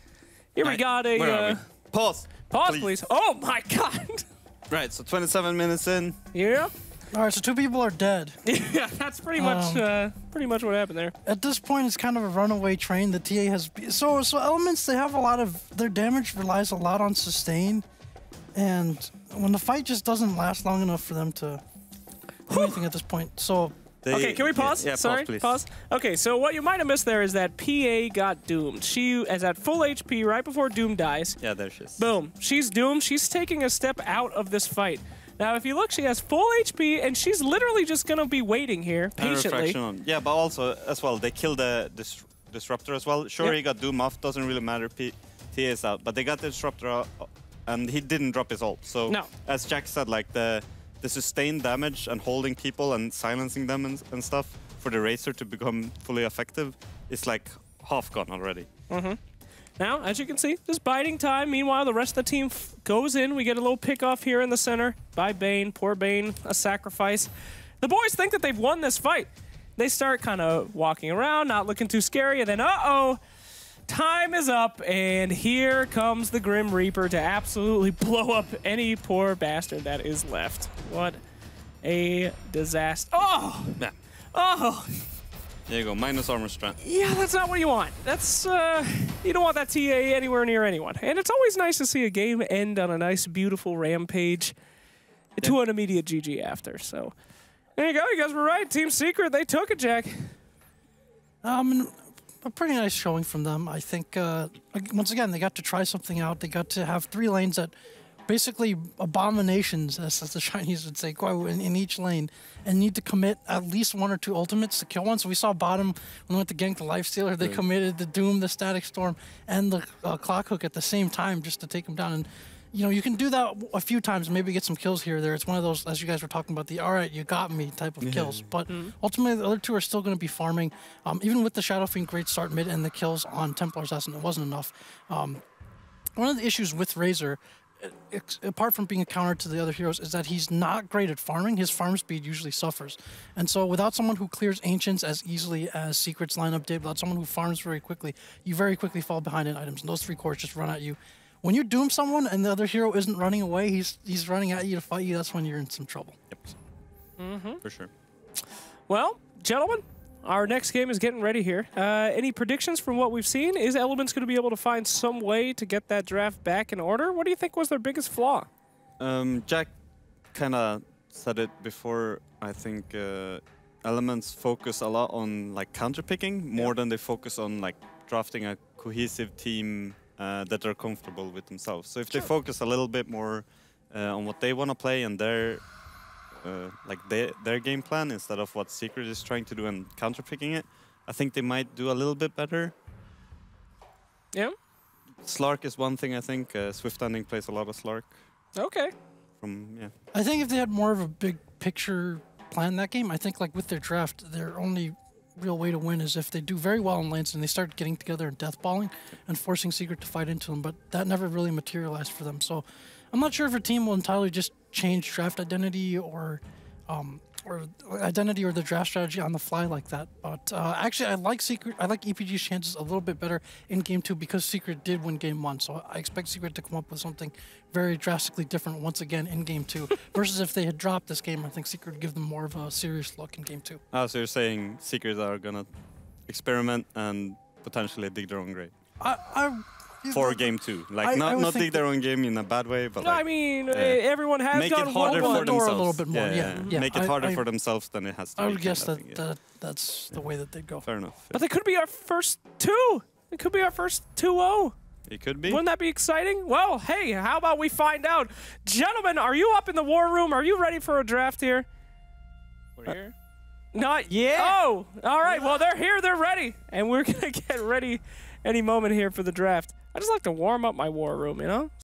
Here we got a... Where are we? Pause. Pause, please. Oh, my God. Right, so 27 minutes in. Yeah. All right, so 2 people are dead. Yeah, that's pretty much what happened there. At this point, it's kind of a runaway train. The TA has so elements. They have a lot of their damage relies a lot on sustain, and when the fight just doesn't last long enough for them to do anything at this point. So Okay, can we pause? Yeah, Sorry, pause, please. pause. Okay, so what you might have missed there is that PA got doomed. She is at full HP right before Doom dies. Yeah, there she is. Boom. She's doomed. She's taking a step out of this fight. Now, if you look, she has full HP, and she's literally just going to be waiting here And patiently. refraction on. Yeah, but also, as well, they killed the Disruptor as well. Sure, Yep. he got Doom off, doesn't really matter. TA is out, but they got the Disruptor out, and he didn't drop his ult. So, No. as Jack said, like, the sustained damage and holding people and silencing them and stuff for the Razor to become fully effective is, like, half gone already. Now, as you can see, just biding time. Meanwhile, the rest of the team goes in. We get a little pick off here in the center by Bane. Poor Bane, a sacrifice. The boys think that they've won this fight. They start kind of walking around, not looking too scary, and then, uh-oh, time is up, and here comes the Grim Reaper to absolutely blow up any poor bastard that is left. What a disaster. Oh! Yeah. Oh! There you go, minus armor strength. Yeah, that's not what you want. That's, you don't want that TA anywhere near anyone. And it's always nice to see a game end on a nice, beautiful rampage to an immediate GG after. So, there you go. You guys were right. Team Secret, they took it, Jack. a pretty nice showing from them. I think, once again, they got to try something out. They got to have 3 lanes that basically abominations, as the Chinese would say, in each lane, and need to commit at least 1 or 2 ultimates to kill one. So we saw bottom when they went to gank the Lifestealer, they committed the Doom, the Static Storm, and the Clock Hook at the same time just to take him down. And you know, you can do that a few times, maybe get some kills here or there. It's one of those, as you guys were talking about, the all right, you got me type of kills. But ultimately, the other 2 are still going to be farming. Even with the Shadow Fiend great start mid and the kills on Templar Assassin, it wasn't enough. One of the issues with Razor apart from being a counter to the other heroes, is that he's not great at farming. His farm speed usually suffers. And so without someone who clears Ancients as easily as Secret's lineup did, without someone who farms very quickly, you very quickly fall behind in items. And those 3 cores just run at you. When you doom someone and the other hero isn't running away, he's running at you to fight you, that's when you're in some trouble. Yep. For sure. Well, gentlemen, our next game is getting ready here. Any predictions from what we've seen? Is Elements going to be able to find some way to get that draft back in order? What do you think was their biggest flaw? Jack kind of said it before. I think Elements focus a lot on like counterpicking more than they focus on like drafting a cohesive team that are comfortable with themselves. So if they focus a little bit more on what they want to play and their game plan instead of what Secret is trying to do and counterpicking it, I think they might do a little bit better. Yeah. Slark is one thing, I think. Swift Ending plays a lot of Slark. Okay. I think if they had more of a big picture plan that game, I think like with their draft, their only real way to win is if they do very well in lanes and they start getting together and deathballing and forcing Secret to fight into them, but that never really materialized for them. So I'm not sure if a team will entirely just change draft identity or the draft strategy on the fly like that. But actually, I like EPG's chances a little bit better in Game 2 because Secret did win Game 1. So I expect Secret to come up with something very drastically different once again in Game 2. Versus if they had dropped this game, I think Secret would give them more of a serious look in Game 2. Oh, so you're saying Secret are going to experiment and potentially dig their own grave? For Game 2, like not dig their own game in a bad way, but no, like, I mean everyone has make it harder for themselves. A little bit more, yeah. Make it harder for themselves than it has to. I would guess that's the way that they'd go. Fair enough. But they could be our first 2. It could be our first 2-0. It could be. Wouldn't that be exciting? Well, hey, how about we find out? Gentlemen, are you up in the war room? Are you ready for a draft here? We're here. Not yet. Oh, all right. Well, they're here. They're ready. And we're going to get ready any moment here for the draft. I just like to warm up my war room, you know?